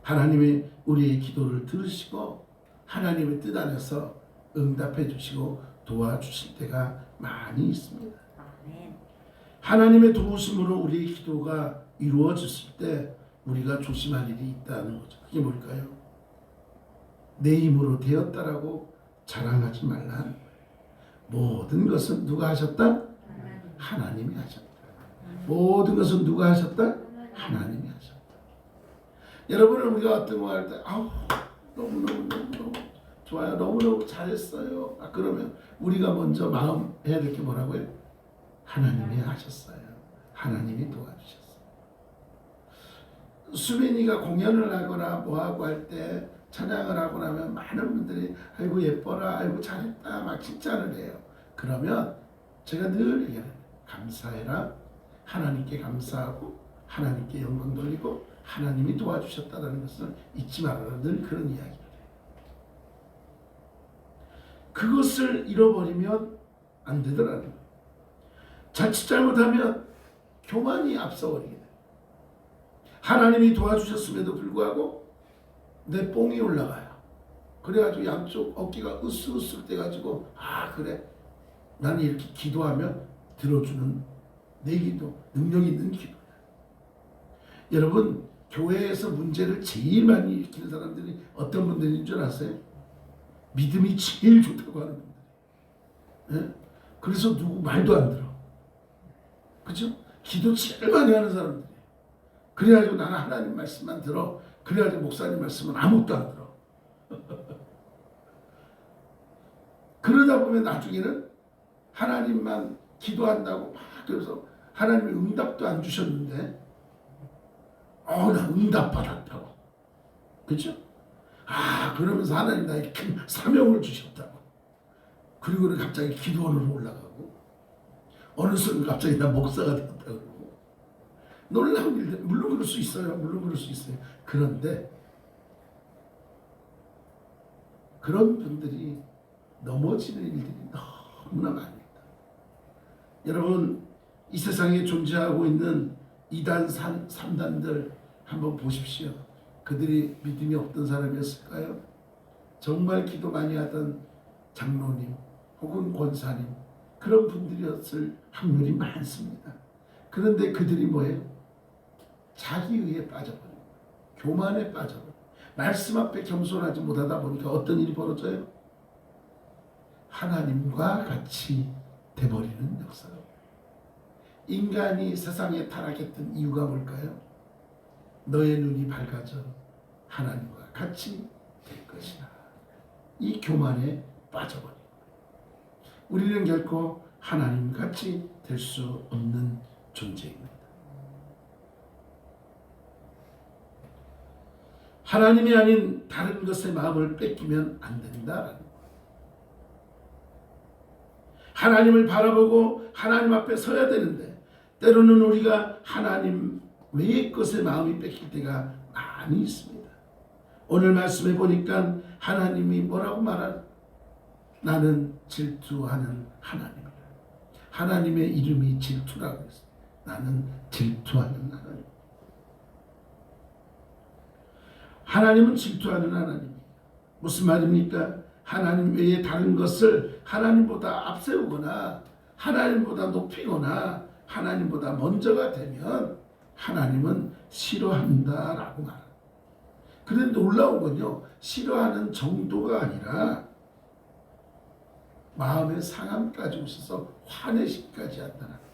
하나님이 우리의 기도를 들으시고 하나님의 뜻 안에서 응답해 주시고 도와주실 때가 많이 있습니다. 하나님의 도우심으로 우리의 기도가 이루어졌을 때 우리가 조심할 일이 있다는 거죠. 그게 뭘까요? 내 힘으로 되었다라고 자랑하지 말라는 거예요. 모든 것은 누가 하셨다? 하나님이 하셨다. 모든 것은 누가 하셨다? 하나님이 하셨다. 여러분은 우리가 어떤 거 할 때 너무너무 좋아요. 너무너무 잘했어요. 그러면 우리가 먼저 마음 해야 될 게 뭐라고요? 하나님이 하셨어요. 하나님이 도와주셨어요. 수빈이가 공연을 하거나 뭐하고 할 때, 찬양을 하고 나면 많은 분들이 아이고 예뻐라, 아이고 잘했다 막 칭찬을 해요. 그러면 제가 늘 얘기해요. 감사해라. 하나님께 감사하고 하나님께 영광 돌리고 하나님이 도와주셨다는 것을 잊지 말아라. 늘 그런 이야기를 해요. 그것을 잃어버리면 안 되더라는 거예요. 자칫 잘못하면 교만이 앞서버리게 돼요. 하나님이 도와주셨음에도 불구하고 내 뽕이 올라가요. 그래가지고 양쪽 어깨가 으쓱으쓱 돼가지고 그래 나는 이렇게 기도하면 들어주는 내 기도, 능력 있는 기도야. 여러분, 교회에서 문제를 제일 많이 일으키는 사람들이 어떤 분들인 줄 아세요? 믿음이 제일 좋다고 하는 분들. 네? 그래서 누구 말도 안 들어. 그죠? 기도 제일 많이 하는 사람들이. 그래가지고 나는 하나님 말씀만 들어. 그래가지고 목사님 말씀은 아무것도 안 들어. 그러다 보면 나중에는 하나님만 기도한다고 막 그래서 하나님이 응답도 안 주셨는데 나 응답 받았다고. 그렇죠? 그러면서 하나님 나에게 큰 사명을 주셨다고. 그리고는 갑자기 기도원으로 올라가고 어느 순간 갑자기 나 목사가 되었다고 그러고 놀라운 일들. 물론 그럴 수 있어요. 물론 그럴 수 있어요. 그런데 그런 분들이 넘어지는 일들이 너무나 많습니다. 여러분, 이 세상에 존재하고 있는 2단, 3단들 한번 보십시오. 그들이 믿음이 없던 사람이었을까요? 정말 기도 많이 하던 장로님 혹은 권사님, 그런 분들이었을 확률이 많습니다. 그런데 그들이 뭐예요? 자기의에 빠져버려요. 교만에 빠져버려요. 말씀 앞에 겸손하지 못하다 보니까 어떤 일이 벌어져요? 하나님과 같이 돼버리는 역사가. 인간이 세상에 타락했던 이유가 뭘까요? 너의 눈이 밝아져 하나님과 같이 될 것이다. 이 교만에 빠져버려요. 우리는 결코 하나님 같이 될 수 없는 존재입니다. 하나님이 아닌 다른 것에 마음을 뺏기면 안 된다라는 거예요. 하나님을 바라보고 하나님 앞에 서야 되는데 때로는 우리가 하나님 외의 것에 마음이 뺏길 때가 많이 있습니다. 오늘 말씀해 보니까 하나님이 뭐라고 말하는? 나는 질투하는 하나님이다. 하나님의 이름이 질투라고 했어요. 나는 질투하는 하나님. 하나님은 질투하는 하나님이에요. 무슨 말입니까? 하나님 외에 다른 것을 하나님보다 앞세우거나 하나님보다 높이거나 하나님보다 먼저가 되면 하나님은 싫어한다라고 말합니다. 그런데 놀라운 건요, 싫어하는 정도가 아니라 마음의 상함까지 오셔서 화내시기까지 한다는 거예요.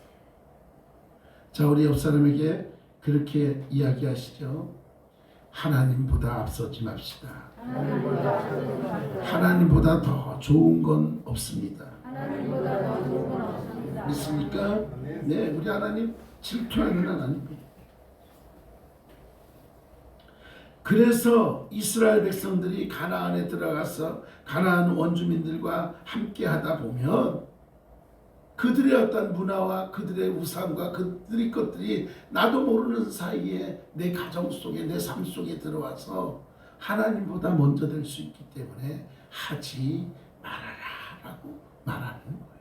자, 우리 옆 사람에게 그렇게 이야기하시죠. 하나님보다 앞서지 맙시다. 하나님보다 더 좋은 건 없습니다. 믿습니까? 네, 우리 하나님 질투하는 하나님이에요. 그래서 이스라엘 백성들이 가나안에 들어가서 가나안 원주민들과 함께 하다 보면 그들의 어떤 문화와 그들의 우상과 그들의 것들이 나도 모르는 사이에 내 가정 속에 내 삶 속에 들어와서 하나님보다 먼저 될 수 있기 때문에 하지 말아라 라고 말하는 거예요.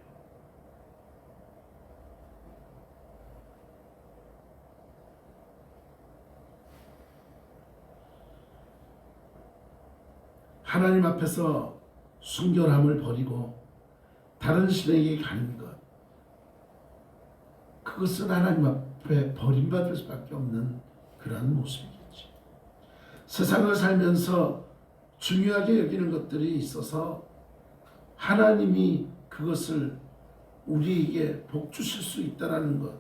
하나님 앞에서 순결함을 버리고 다른 신에게 가는 것, 그것은 하나님 앞에 버림받을 수밖에 없는 그런 모습이겠죠. 세상을 살면서 중요하게 여기는 것들이 있어서 하나님이 그것을 우리에게 복 주실 수 있다는 것,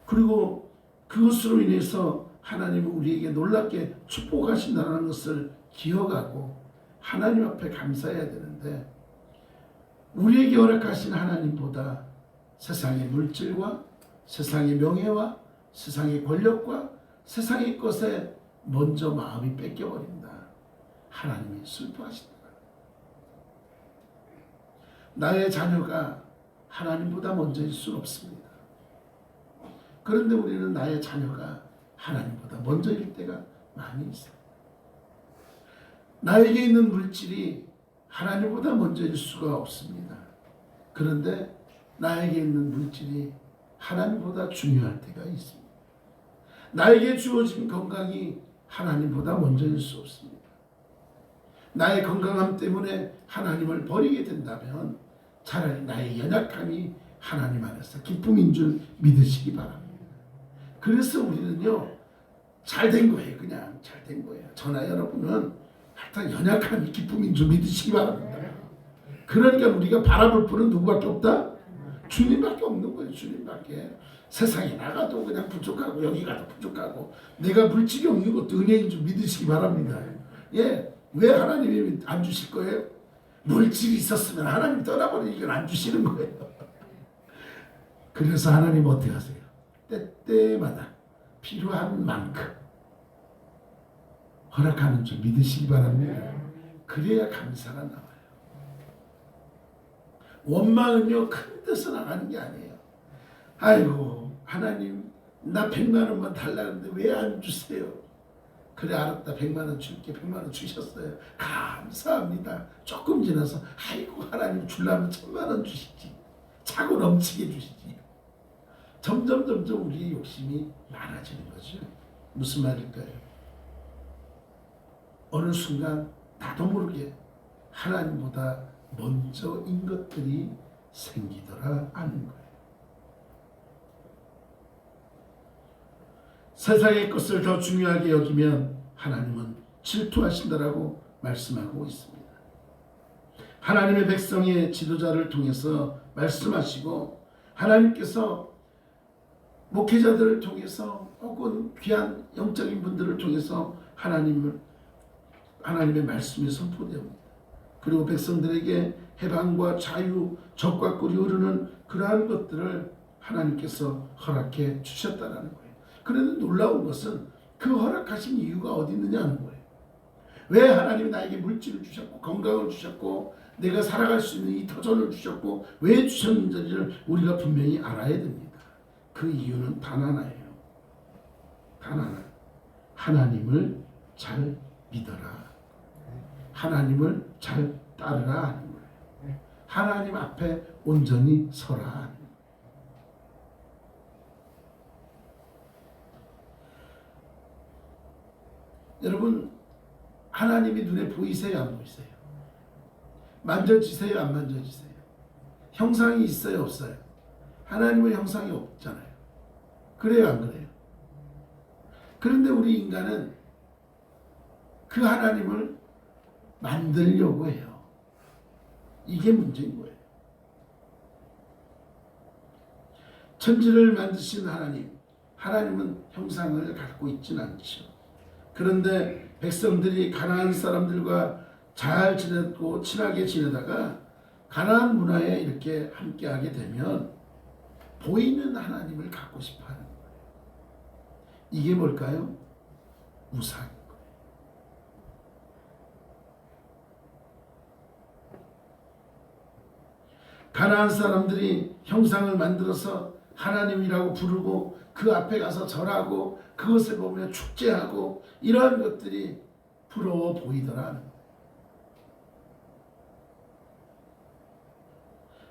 그리고 그것으로 인해서 하나님은 우리에게 놀랍게 축복하신다는 것을 기억하고 하나님 앞에 감사해야 되는데, 우리에게 허락하신 하나님보다 세상의 물질과 세상의 명예와 세상의 권력과 세상의 것에 먼저 마음이 뺏겨버린다. 하나님이 슬퍼하신다. 나의 자녀가 하나님보다 먼저일 수는 없습니다. 그런데 우리는 나의 자녀가 하나님보다 먼저일 때가 많이 있어요. 나에게 있는 물질이 하나님보다 먼저일 수가 없습니다. 그런데 나에게 있는 물질이 하나님보다 중요할 때가 있습니다. 나에게 주어진 건강이 하나님보다 먼저일 수 없습니다. 나의 건강함 때문에 하나님을 버리게 된다면 차라리 나의 연약함이 하나님 안에서 기쁨인 줄 믿으시기 바랍니다. 그래서 우리는요, 잘된 거예요. 그냥 잘된 거예요. 저나 여러분은 하여튼 연약함이 기쁨인 줄 믿으시기 바랍니다. 그러니까 우리가 바라볼 분은 누구밖에 없다? 주님밖에 없는 거예요. 주님밖에. 세상에 나가도 그냥 부족하고 여기 가도 부족하고 내가 물질이 없는 것도 은혜인 줄 믿으시기 바랍니다. 예, 왜 하나님이 안 주실 거예요? 물질이 있었으면 하나님 떠나버리니까 안 주시는 거예요. 그래서 하나님 어떻게 하세요? 때때마다 필요한 만큼 허락하는 줄 믿으시기 바랍니다. 그래야 감사가 나와요. 원망은요, 큰 데서 나가는 게 아니에요. 아이고 하나님, 나 100만 원만 달라는데 왜 안 주세요? 그래, 알았다, 100만 원 줄게. 100만 원 주셨어요. 감사합니다. 조금 지나서 아이고 하나님, 주려면 1000만 원 주시지. 차고 넘치게 주시지. 점점 우리의 욕심이 많아지는 거죠. 무슨 말일까요? 어느 순간 나도 모르게 하나님보다 먼저인 것들이 생기더라 하는 거예요. 세상의 것을 더 중요하게 여기면 하나님은 질투하신다라고 말씀하고 있습니다. 하나님의 백성의 지도자를 통해서 말씀하시고, 하나님께서 목회자들을 통해서 혹은 귀한 영적인 분들을 통해서 하나님의 말씀이 선포되옵니다. 그리고 백성들에게 해방과 자유, 적과 꿀이 흐르는 그러한 것들을 하나님께서 허락해 주셨다는 거예요. 그런데 놀라운 것은 그 허락하신 이유가 어디 있느냐는 거예요. 왜 하나님이 나에게 물질을 주셨고 건강을 주셨고 내가 살아갈 수 있는 이 터전을 주셨고 왜 주셨는지를 우리가 분명히 알아야 됩니다. 그 이유는 단 하나예요. 단 하나. 하나님을 잘 믿어라. 하나님을 잘 따르라 하는 거예요. 하나님 앞에 온전히 서라 하는 거예요. 여러분, 하나님이 눈에 보이세요, 안 보이세요? 만져지세요, 안 만져지세요? 형상이 있어요, 없어요? 하나님은 형상이 없잖아요. 그래요, 안 그래요? 그런데 우리 인간은 그 하나님을 만들려고 해요. 이게 문제인 거예요. 하나님은 형상을 갖고 있지는 않죠. 그런데 백성들이 가나안 사람들과 잘 지냈고 친하게 지내다가 가나안 문화에 이렇게 함께하게 되면 보이는 하나님을 갖고 싶어하는 거예요. 이게 뭘까요? 우상. 가나안 사람들이 형상을 만들어서 하나님이라고 부르고 그 앞에 가서 절하고 그것을 보며 축제하고 이러한 것들이 부러워 보이더라.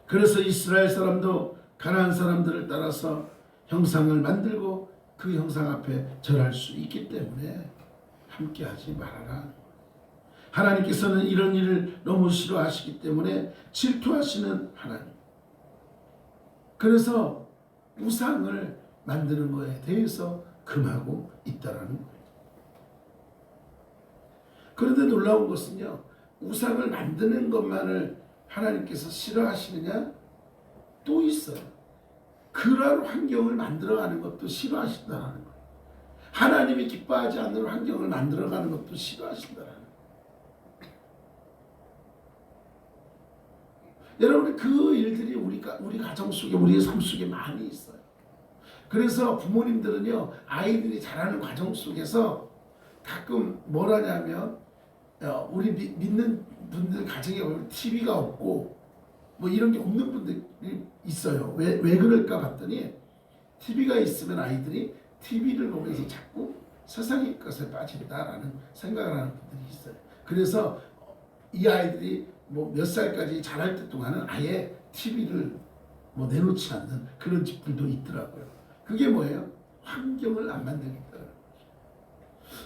그래서 이스라엘 사람도 가나안 사람들을 따라서 형상을 만들고 그 형상 앞에 절할 수 있기 때문에 함께하지 말아라. 하나님께서는 이런 일을 너무 싫어하시기 때문에 질투하시는 하나님. 그래서 우상을 만드는 것에 대해서 금하고 있다라는 거예요. 그런데 놀라운 것은요, 우상을 만드는 것만을 하나님께서 싫어하시느냐? 또 있어요. 그러한 환경을 만들어가는 것도 싫어하신다는 거예요. 하나님이 기뻐하지 않는 환경을 만들어가는 것도 싫어하신다는 거예요. 여러분, 그 일들이 우리 가정 속에, 우리의 삶 속에 많이 있어요. 그래서 부모님들은요, 아이들이 자라는 과정 속에서 가끔 뭘 하냐면, 우리 믿는 분들 가정에 보면 TV가 없고 뭐 이런 게 없는 분들이 있어요. 왜 그럴까 봤더니 TV가 있으면 아이들이 TV를 보면서 자꾸 세상의 것에 빠진다라는 생각을 하는 분들이 있어요. 그래서 이 아이들이 뭐 몇 살까지 자랄 때 동안은 아예 TV를 뭐 내놓지 않는 그런 집들도 있더라고요. 그게 뭐예요? 환경을 안 만들겠다는 거죠.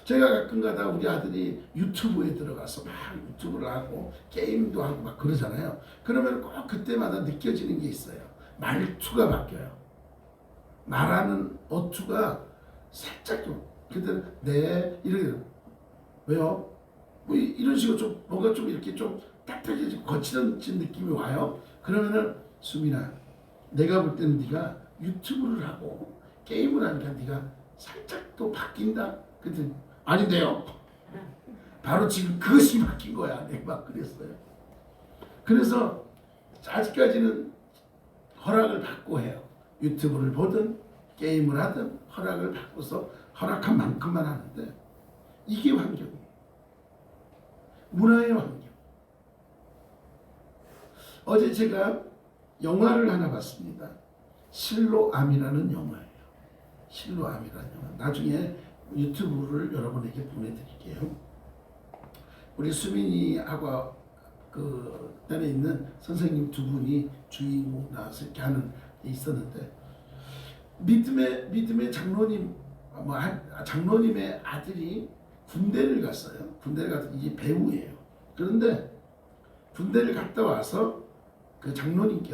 제가 가끔가다 우리 아들이 유튜브에 들어가서 막 유튜브를 하고 게임도 하고 막 그러잖아요. 그러면 꼭 그때마다 느껴지는 게 있어요. 말투가 바뀌어요. 말하는 어투가 살짝 좀 그때 네 이렇게 왜요? 뭐 이런 식으로 좀 뭔가 좀 이렇게 좀 딱딱해지고 거칠은 느낌이 와요. 그러면은 수민아, 내가 볼 때는 네가 유튜브를 하고 게임을 하니까 네가 살짝 또 바뀐다. 그랬더니 아닌데요. 바로 지금 그것이 바뀐 거야. 내가 막 그랬어요. 그래서 아직까지는 허락을 받고 해요. 유튜브를 보든 게임을 하든 허락을 받고서 허락한 만큼만 하는데 이게 환경이에요. 문화의 환경. 어제 제가 영화를 하나 봤습니다. 실로암이라는 영화예요. 실로암이라는 영화. 나중에 유튜브를 여러분에게 보내드릴게요. 우리 수민이하고 그 때에 있는 선생님 두 분이 주인공 나와서 이렇게 하는 게 있었는데 믿음의 장로님, 장로님의 아들이 군대를 갔어요. 군대를 가서 이게 배우예요. 그런데 군대를 갔다 와서 그 장로님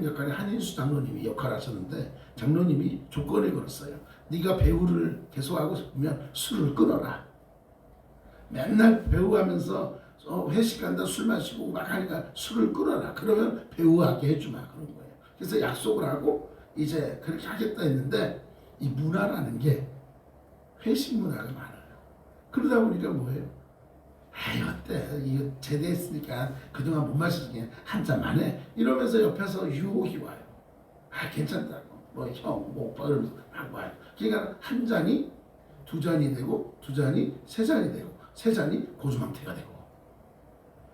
역할에 한인수 장로님이 역할하셨는데 장로님이 조건을 걸었어요. 네가 배우를 계속하고 싶으면 술을 끊어라. 맨날 배우하면서 회식한다 술 마시고 막 하니까 술을 끊어라. 그러면 배우하게 해주마. 그런 거예요. 그래서 약속을 하고 이제 그렇게 하겠다 했는데 이 문화라는 게 회식 문화가 많아요. 그러다 보니까 뭐예요? 아이 어때? 이거 제대했으니까 그동안 못 마셨으니까 한 잔만 해. 이러면서 옆에서 유혹이 와요. 아 괜찮다고. 뭐 형, 뭐 오빠 이러면서 막 와요. 그러니까 한 잔이 두 잔이 되고 두 잔이 세 잔이 되고 세 잔이 고주망태가 되고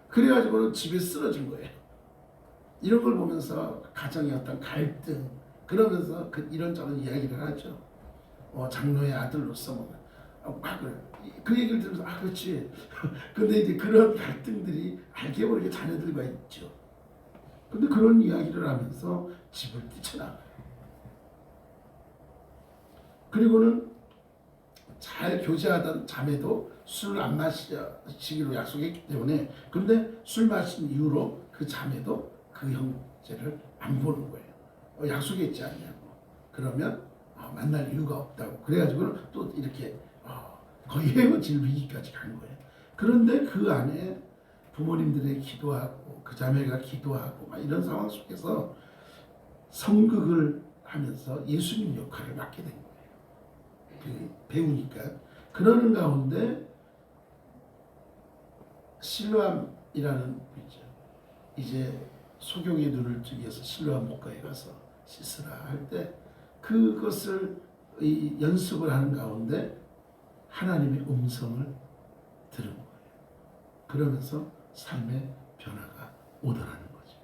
그래가지고는 집에 쓰러진 거예요. 이런 걸 보면서 가정의 어떤 갈등 그러면서 이런저런 이야기를 하죠. 장로의 아들로서 그 얘기를 들으면서 그렇지. 근데 이제 그런 갈등들이 알게 모르게 자녀들과 있죠. 근데 그런 이야기를 하면서 집을 뛰쳐나가요. 그리고는 잘 교제하던 자매도 술을 안 마시기로 약속했기 때문에 그런데 술 마신 이후로 그 자매도 그 형제를 안 보는 거예요. 약속했지 않냐고. 그러면 만날 이유가 없다고. 그래가지고는 또 이렇게 거의 헤어질 위기까지 간 거예요. 그런데 그 안에 부모님들의 기도하고 그 자매가 기도하고 막 이런 상황 속에서 성극을 하면서 예수님 역할을 맡게 된 거예요. 배우니까 그러는 가운데 실로암이라는 있죠. 이제 소경의 눈을 뜨기 위해서 실로암 목가에 가서 씻으라 할 때 그것을 연습을 하는 가운데 하나님의 음성을 들은 거예요. 그러면서 삶의 변화가 오더라는 거죠.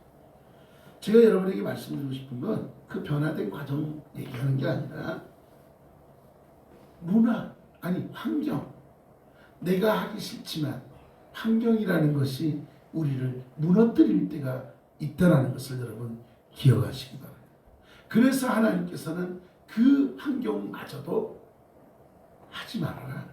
제가 여러분에게 말씀드리고 싶은 건 그 변화된 과정 얘기하는 게 아니라 문화, 아니 환경, 내가 하기 싫지만 환경이라는 것이 우리를 무너뜨릴 때가 있다는 것을 여러분 기억하시기 바랍니다. 그래서 하나님께서는 그 환경마저도 하지 말아라.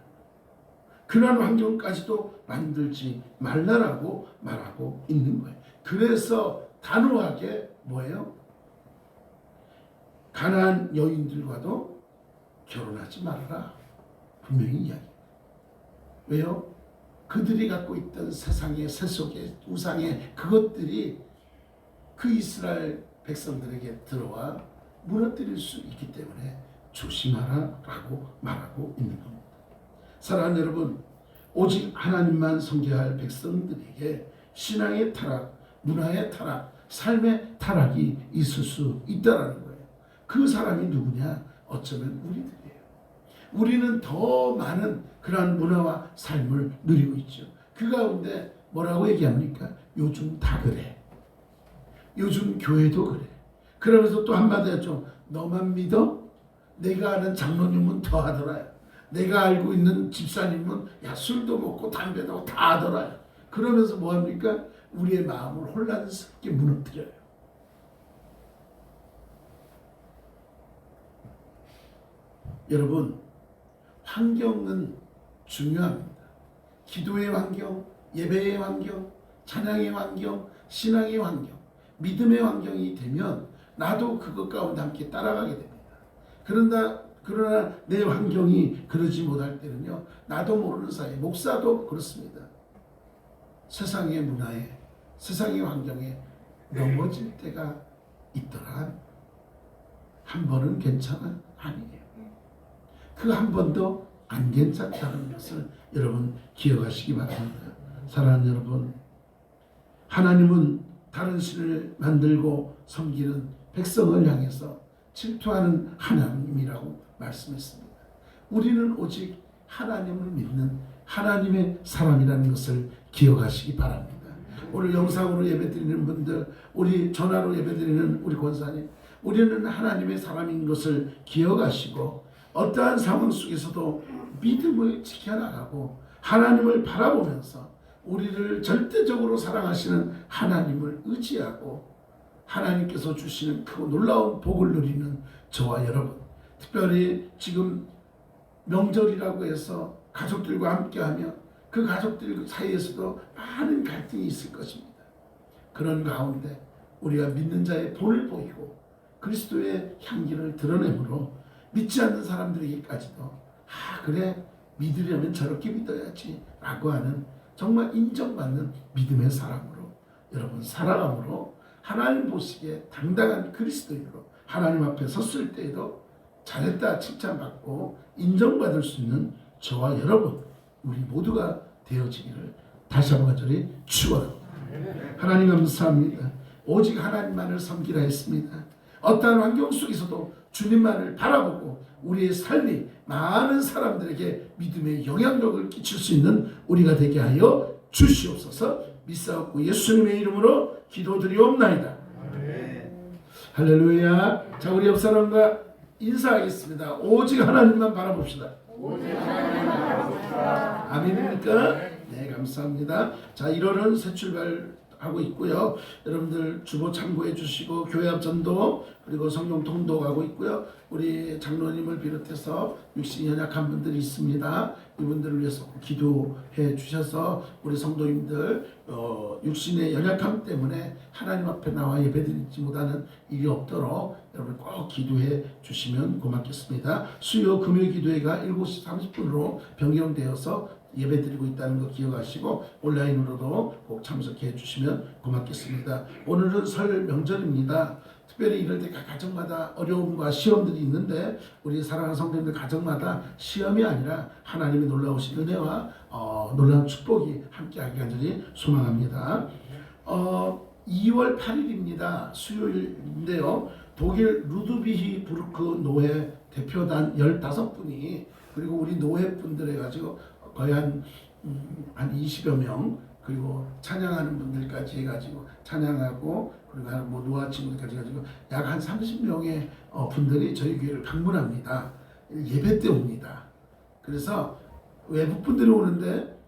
그러한 환경까지도 만들지 말라라고 말하고 있는 거예요. 그래서 단호하게 뭐예요? 가나안 여인들과도 결혼하지 말아라. 분명히 이야기해요. 왜요? 그들이 갖고 있던 세상의 세속의 우상의 그것들이 그 이스라엘 백성들에게 들어와 무너뜨릴 수 있기 때문에 조심하라 라고 말하고 있는 겁니다. 사랑하는 여러분, 오직 하나님만 섬겨야 할 백성들에게 신앙의 타락, 문화의 타락, 삶의 타락이 있을 수 있다는 거예요. 그 사람이 누구냐? 어쩌면 우리들이에요. 우리는 더 많은 그러한 문화와 삶을 누리고 있죠. 그 가운데 뭐라고 얘기합니까? 요즘 다 그래. 요즘 교회도 그래. 그러면서 또 한마디 하죠. 너만 믿어? 내가 아는 장로님은 더 하더라. 내가 알고 있는 집사님은 야 술도 먹고 담배도 다 하더라. 그러면서 뭐합니까? 우리의 마음을 혼란스럽게 무너뜨려요. 여러분, 환경은 중요합니다. 기도의 환경, 예배의 환경, 찬양의 환경, 신앙의 환경, 믿음의 환경이 되면 나도 그것 가운데 함께 따라가게 됩니다. 그러나 내 환경이 그러지 못할 때는요, 나도 모르는 사이에, 목사도 그렇습니다. 세상의 문화에, 세상의 환경에 넘어질 때가 있더라. 한 번은 괜찮아? 아니에요. 그 한 번도 안 괜찮다는 것을 여러분 기억하시기 바랍니다. 사랑하는 여러분, 하나님은 다른 신을 만들고 섬기는 백성을 향해서 질투하는 하나님이라고 말씀했습니다. 우리는 오직 하나님을 믿는 하나님의 사람이라는 것을 기억하시기 바랍니다. 오늘 영상으로 예배드리는 분들, 우리 전화로 예배드리는 우리 권사님, 우리는 하나님의 사람인 것을 기억하시고 어떠한 상황 속에서도 믿음을 지켜나가고 하나님을 바라보면서 우리를 절대적으로 사랑하시는 하나님을 의지하고 하나님께서 주시는 크고 놀라운 복을 누리는 저와 여러분, 특별히 지금 명절이라고 해서 가족들과 함께하며 그 가족들 사이에서도 많은 갈등이 있을 것입니다. 그런 가운데 우리가 믿는 자의 본을 보이고 그리스도의 향기를 드러내므로 믿지 않는 사람들에게까지도 그래 믿으려면 저렇게 믿어야지 라고 하는 정말 인정받는 믿음의 사람으로 여러분 살아감으로 하나님 보시기에 당당한 그리스도인으로 하나님 앞에 섰을 때에도 잘했다 칭찬받고 인정받을 수 있는 저와 여러분 우리 모두가 되어지기를 다시 한번 간절히 축원합니다. 하나님 감사합니다. 오직 하나님만을 섬기라 했습니다. 어떠한 환경 속에서도 주님만을 바라보고 우리의 삶이 많은 사람들에게 믿음의 영향력을 끼칠 수 있는 우리가 되게 하여 주시옵소서. 믿사옵고 예수님의 이름으로 기도드리옵나이다. 할렐루야. 자, 우리 옆 사람과 인사하겠습니다. 오직 하나님만 바라봅시다. 아멘입니까? 네, 감사합니다. 자, 1월은 새 출발하고 있고요. 여러분들 주보 참고해 주시고 교회 앞 전도 그리고 성경 통독하고 있고요. 우리 장로님을 비롯해서 육신이 연약한 분들이 있습니다. 이분들을 위해서 기도해 주셔서 우리 성도님들 육신의 연약함 때문에 하나님 앞에 나와 예배드리지 못하는 일이 없도록 여러분 꼭 기도해 주시면 고맙겠습니다. 수요 금요 기도회가 7시 30분으로 변경되어서 예배드리고 있다는 거 기억하시고 온라인으로도 꼭 참석해 주시면 고맙겠습니다. 오늘은 설 명절입니다. 특별히 이럴 때 가정마다 어려움과 시험들이 있는데 우리 사랑하는 성도님들 가정마다 시험이 아니라 하나님의 놀라우신 은혜와 놀라운 축복이 함께하기 간절히 소망합니다. 2월 8일입니다. 수요일인데요. 독일 루드비히부르크 노회 대표단 15분이 그리고 우리 노회분들 해가지고 거의 한 20여 명 그리고 찬양하는 분들까지 해가지고 찬양하고 그리고 뭐 노아 친구들까지 해가지고 약 한 30명의 분들이 저희 교회를 방문합니다. 예배 때 옵니다. 그래서 외국 분들이 오는데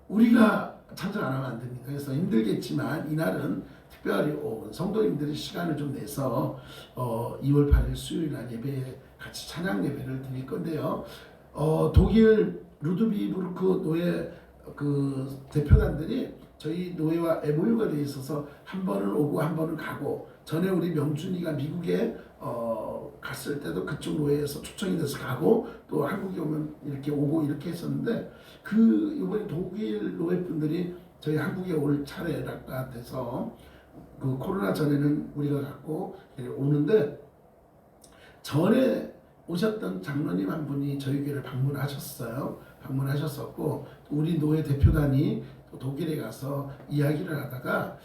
우리가 참석 안 하면 안 됩니다. 그래서 힘들겠지만 이날은 특별히 온 성도님들이 시간을 좀 내서 2월 8일 수요일 날 예배에 같이 찬양 예배를 드릴 건데요. 독일 루드비부르크 노예 그 대표단들이 저희 노예와 MOU가 돼 있어서 한 번은 오고 한 번은 가고 전에 우리 명준이가 미국에 갔을 때도 그쪽 노예에서 초청이 돼서 가고 또 한국에 오면 이렇게 오고 이렇게 했었는데 그 이번에 독일 노예분들이 저희 한국에 올 차례가 돼서 그 코로나 전에는 우리가 갔고 오는데 전에 오셨던 장로님 한 분이 저희 교회를 방문하셨었고 우리 노예 대표단이 독일에 가서 이야기를 하다가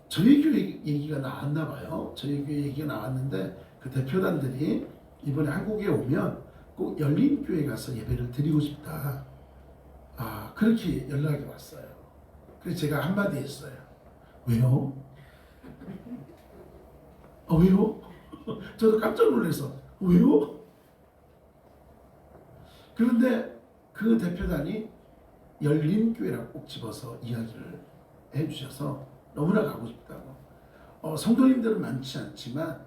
저희 교회 얘기가 나왔나 봐요. 저희 교회 얘기가 나왔는데 그 대표단들이 이번에 한국에 오면 꼭 열린 교회 가서 예배를 드리고 싶다. 그렇게 연락이 왔어요. 그래서 제가 한마디 했어요. 왜요? 왜요? 저도 깜짝 놀라서 왜요? 그런데 그 대표단이 열린 교회라고 꼭 집어서 이야기를 해주셔서 너무나 가고 싶다고. 성도님들은 많지 않지만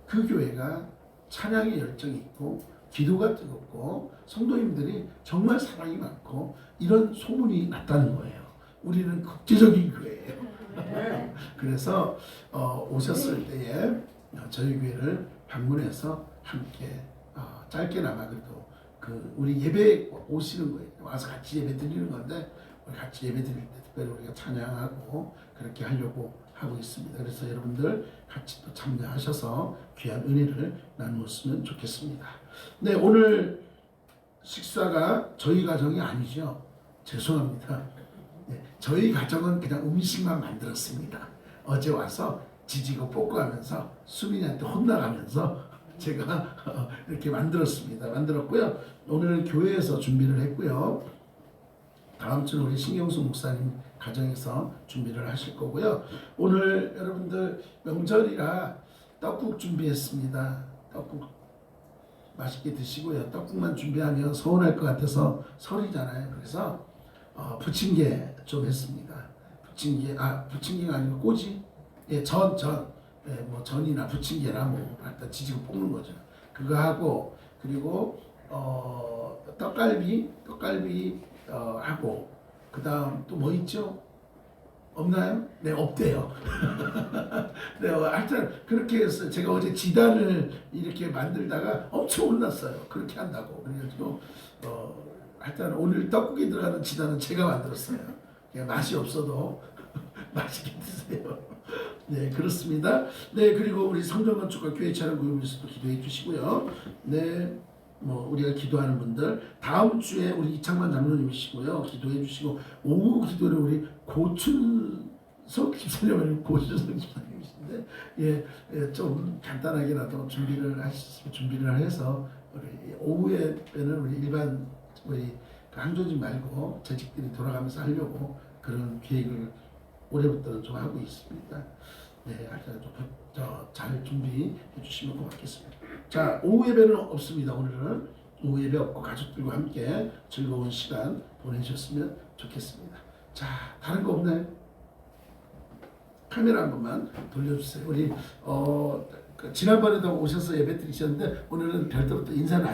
그 교회가 찬양의 열정이 있고 기도가 뜨겁고 성도님들이 정말 사랑이 많고 이런 소문이 났다는 거예요. 우리는 국제적인 교회예요. 그래서 오셨을 때에 저희 교회를 방문해서 함께 짧게나마 그래도 그 우리 예배 오시는 거예요. 와서 같이 예배 드리는 건데 우리 같이 예배 드릴 때 특별히 우리가 찬양하고 그렇게 하려고 하고 있습니다. 그래서 여러분들 같이 또 참여하셔서 귀한 은혜를 나누었으면 좋겠습니다. 네, 오늘 식사가 저희 가정이 아니죠. 죄송합니다. 네, 저희 가정은 그냥 음식만 만들었습니다. 어제 와서 지지고 볶고 하면서 수민이한테 혼나가면서 제가 이렇게 만들었고요. 오늘은 교회에서 준비를 했고요. 다음 주는 우리 신경수 목사님 가정에서 준비를 하실 거고요. 오늘 여러분들 명절이라 떡국 준비했습니다. 떡국 맛있게 드시고요. 떡국만 준비하면 서운할 것 같아서 설이잖아요. 그래서 부침개 좀 했습니다. 부침개가 아니고 꼬지? 예, 전. 뭐 전이나 부침개나 뭐 갖다 지지고 볶는 거죠. 그거 하고 그리고 떡갈비 하고 그다음 또 뭐 있죠? 없나요? 네, 없대요. 네, 하여튼 그렇게 해서 제가 어제 지단을 이렇게 만들다가 엄청 혼났어요. 그렇게 한다고. 그래가지고 하여튼 오늘 떡국에 들어가는 지단은 제가 만들었어요. 그냥 맛이 없어도 맛있게 드세요. 네, 그렇습니다. 네, 그리고 우리 성전 건축과 교회 차량 구입 위해서도 기도해 주시고요. 네, 뭐 우리가 기도하는 분들 다음 주에 우리 이창만 장로님이시고요. 기도해 주시고 오후 기도는 우리 고춘석 집사님 고춘석 집사님이신데 예, 좀 간단하게라도 준비를 해서 우리 오후에는 우리 일반 우리 항조직 말고 재직들이 돌아가면서 하려고 그런 계획을 올해부터는 좀 하고 있습니다. 네, 하여튼 잘 준비해 주시면 고맙겠습니다. 자, 오후 예배는 없습니다. 오늘은 오후 예배 없고 가족들과 함께 즐거운 시간 보내셨으면 좋겠습니다. 자, 다른 거 없나요? 카메라 한 번만 돌려주세요. 우리 지난번에도 오셔서 예배 드리셨는데 오늘은 별도로 또 인사를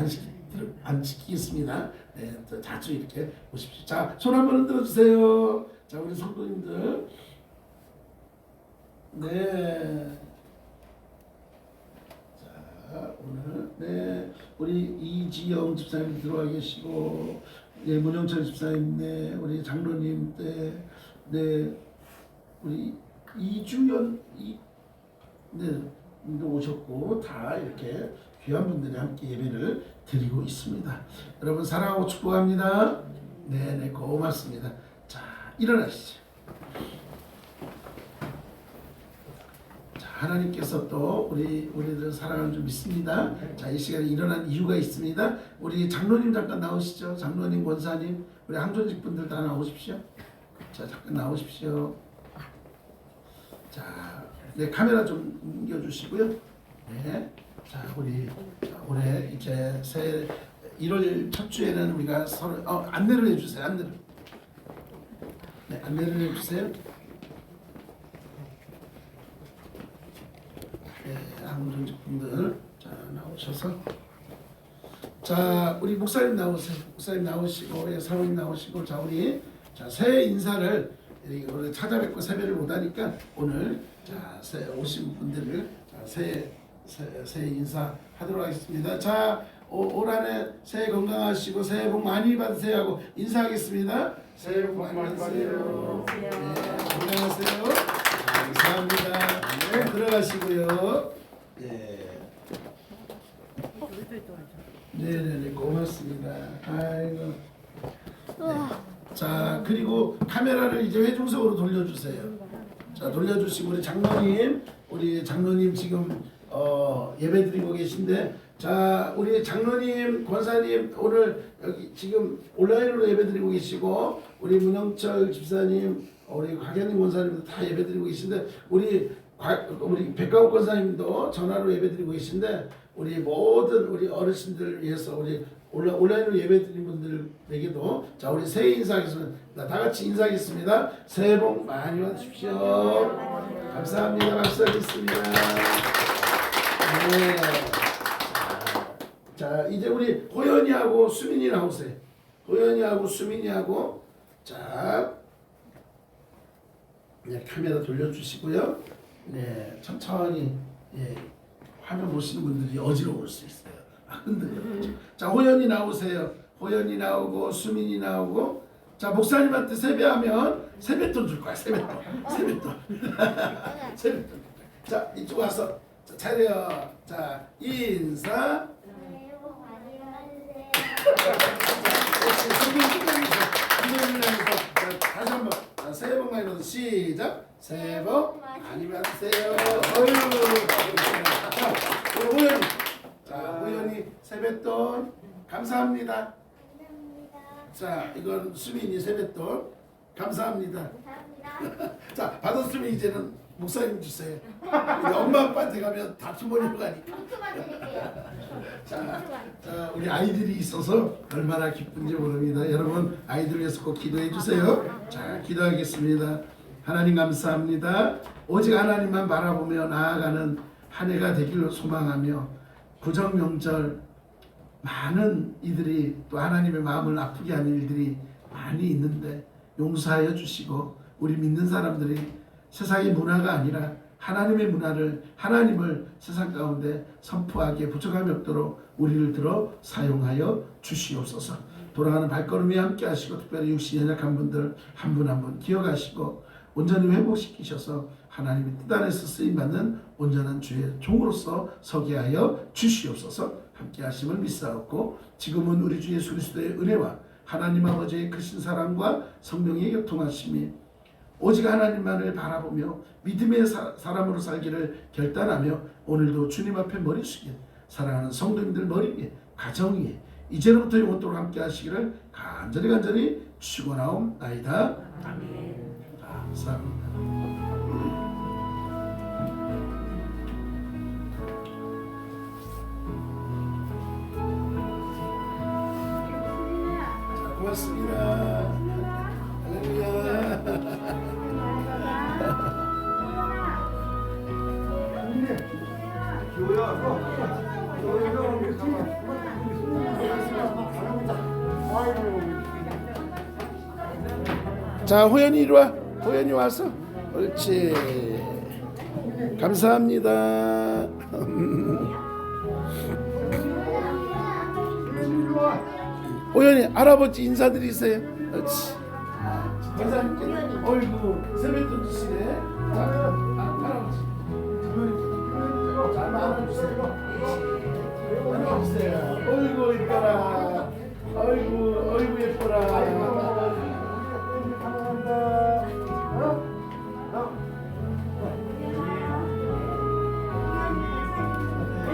안 시키겠습니다. 네, 자주 이렇게 오십시오. 자, 손 한번 흔들어 주세요. 자, 우리 성도님들. 네. 자, 오늘 네 우리 이지영 집사님 들어와 계시고, 네 문영철 집사님, 네 우리 장로님, 네 우리 이주연 오셨고 다 이렇게 귀한 분들이 함께 예배를 드리고 있습니다. 여러분 사랑하고 축복합니다. 네네 고맙습니다. 자 일어나시죠. 자 하나님께서 또 우리들 사랑하는 줄 믿습니다. 자 이 시간에 일어난 이유가 있습니다. 우리 장로님 잠깐 나오시죠. 장로님 권사님 우리 항존직 분들 다 나오십시오. 자 잠깐 나오십시오. 자, 네 카메라 좀 옮겨주시고요. 네, 자 우리 올해 이제 새 1월 첫 주에는 우리가 서로 안내를 해주세요. 안내를. 네, 안내를 해주세요. 네, 항존직분들 자 나오셔서 자 우리 목사님 나오세요. 목사님 나오시고 예, 사모님 나오시고 자 우리 자 새해 인사를 우리 찾아뵙고 세배를 못하니까 오늘 자 오신 분들을 자, 새해 인사하도록 하겠습니다. 자 올 한해 새해 건강하시고 새해 복 많이 받으세요 하고 인사하겠습니다. 새해 복 많이 받으세요. 네, 건강하세요. 감사합니다. 네, 들어가시고요. 네. 네네네 고맙습니다. 아이고. 네. 자 그리고 카메라를 이제 회중석으로 돌려주세요. 자 돌려주시고 우리 장로님 지금 예배드리고 계신데 자 우리 장로님 권사님 오늘 여기 지금 온라인으로 예배드리고 계시고 우리 문영철 집사님 우리 곽현님 권사님도 다 예배드리고 계신데 우리 백가옥 권사님도 전화로 예배드리고 계신데 우리 모든 우리 어르신들을 위해서 우리 온라인으로 예배드린 분들에게도 자 우리 새해 인사하겠습니다. 다 같이 인사하겠습니다. 새해 복 많이 받으십시오. 감사합니다. 박수하겠습니다. 네. 자 이제 우리 호연이하고 수민이 나오세요. 호연이하고 수민이하고 자 네, 카메라 돌려주시고요. 네 천천히 예, 화면 보시는 분들이 어지러울 수 있어요. 흔들려. 자 호연이 나오세요. 호연이 나오고 수민이 나오고 자 목사님한테 세배하면 세뱃돈 줄 거야. 세뱃돈. 세뱃돈. 자 이쪽 와서 자, 차려. 자 인사. 다시 한번 새해 복 많이 받으세요. 시작. 새해 복 많이 받으세요. 어휴. 자 우리 호연이. 자, 호연이 세뱃돈 감사합니다. 자, 이건 수민이 세뱃돈 감사합니다. 자, 받았으면 이제는 목사님 주세요. 엄마 아빠한테 가면 다 주머니로 가니까. 자, 우리 아이들이 있어서 얼마나 기쁜지 모릅니다. 여러분 아이들 위해서 꼭 기도해 주세요. 자, 기도하겠습니다. 하나님 감사합니다. 오직 하나님만 바라보며 나아가는 한 해가 되기를 소망하며 구정 명절 많은 이들이 또 하나님의 마음을 아프게 하는 일들이 많이 있는데 용서하여 주시고 우리 믿는 사람들이 세상의 문화가 아니라 하나님의 문화를 하나님을 세상 가운데 선포하기에 부족함이 없도록 우리를 들어 사용하여 주시옵소서. 돌아가는 발걸음이 함께 하시고 특별히 육신 연약한 분들 한 분 한 분 기억하시고 온전히 회복시키셔서 하나님의 뜻 안에서 쓰임받는 온전한 주의 종으로서 서게 하여 주시옵소서. 함께 하심을 믿사옵고 지금은 우리 주 예수 그리스도의 은혜와 하나님 아버지의 크신 사랑과 성령의 교통하심이 오직 하나님만을 바라보며 믿음의 사람으로 살기를 결단하며 오늘도 주님 앞에 머리 숙인 사랑하는 성도님들 머리 위에 가정 위에 이제로부터 영원토록 함께 하시기를 간절히 축원하옵나이다. 아멘. 감사합니다. 자, 고맙습니다. 할렐루야. 자, 호연이 이리 와. 호연이 와서 옳지. 감사합니다. 호연이 할아버지 인사드리세요. 옳지. 감사합니다. 어이구 세뱃돈 주시네. 자, 할아버지. 자, 나눠주세요. 나눠주세요. 어이구 이뻐라. 어이구 예뻐라.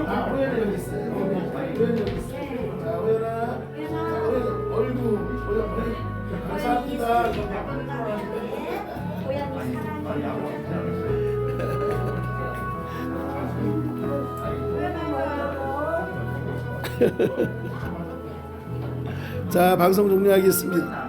아, 호연이 여기 있어요. 호연이 여기 있어요. 자, 호연아. 자, 호연, 어이구, 호연. 감사합니다. 자, 방송 종료하겠습니다.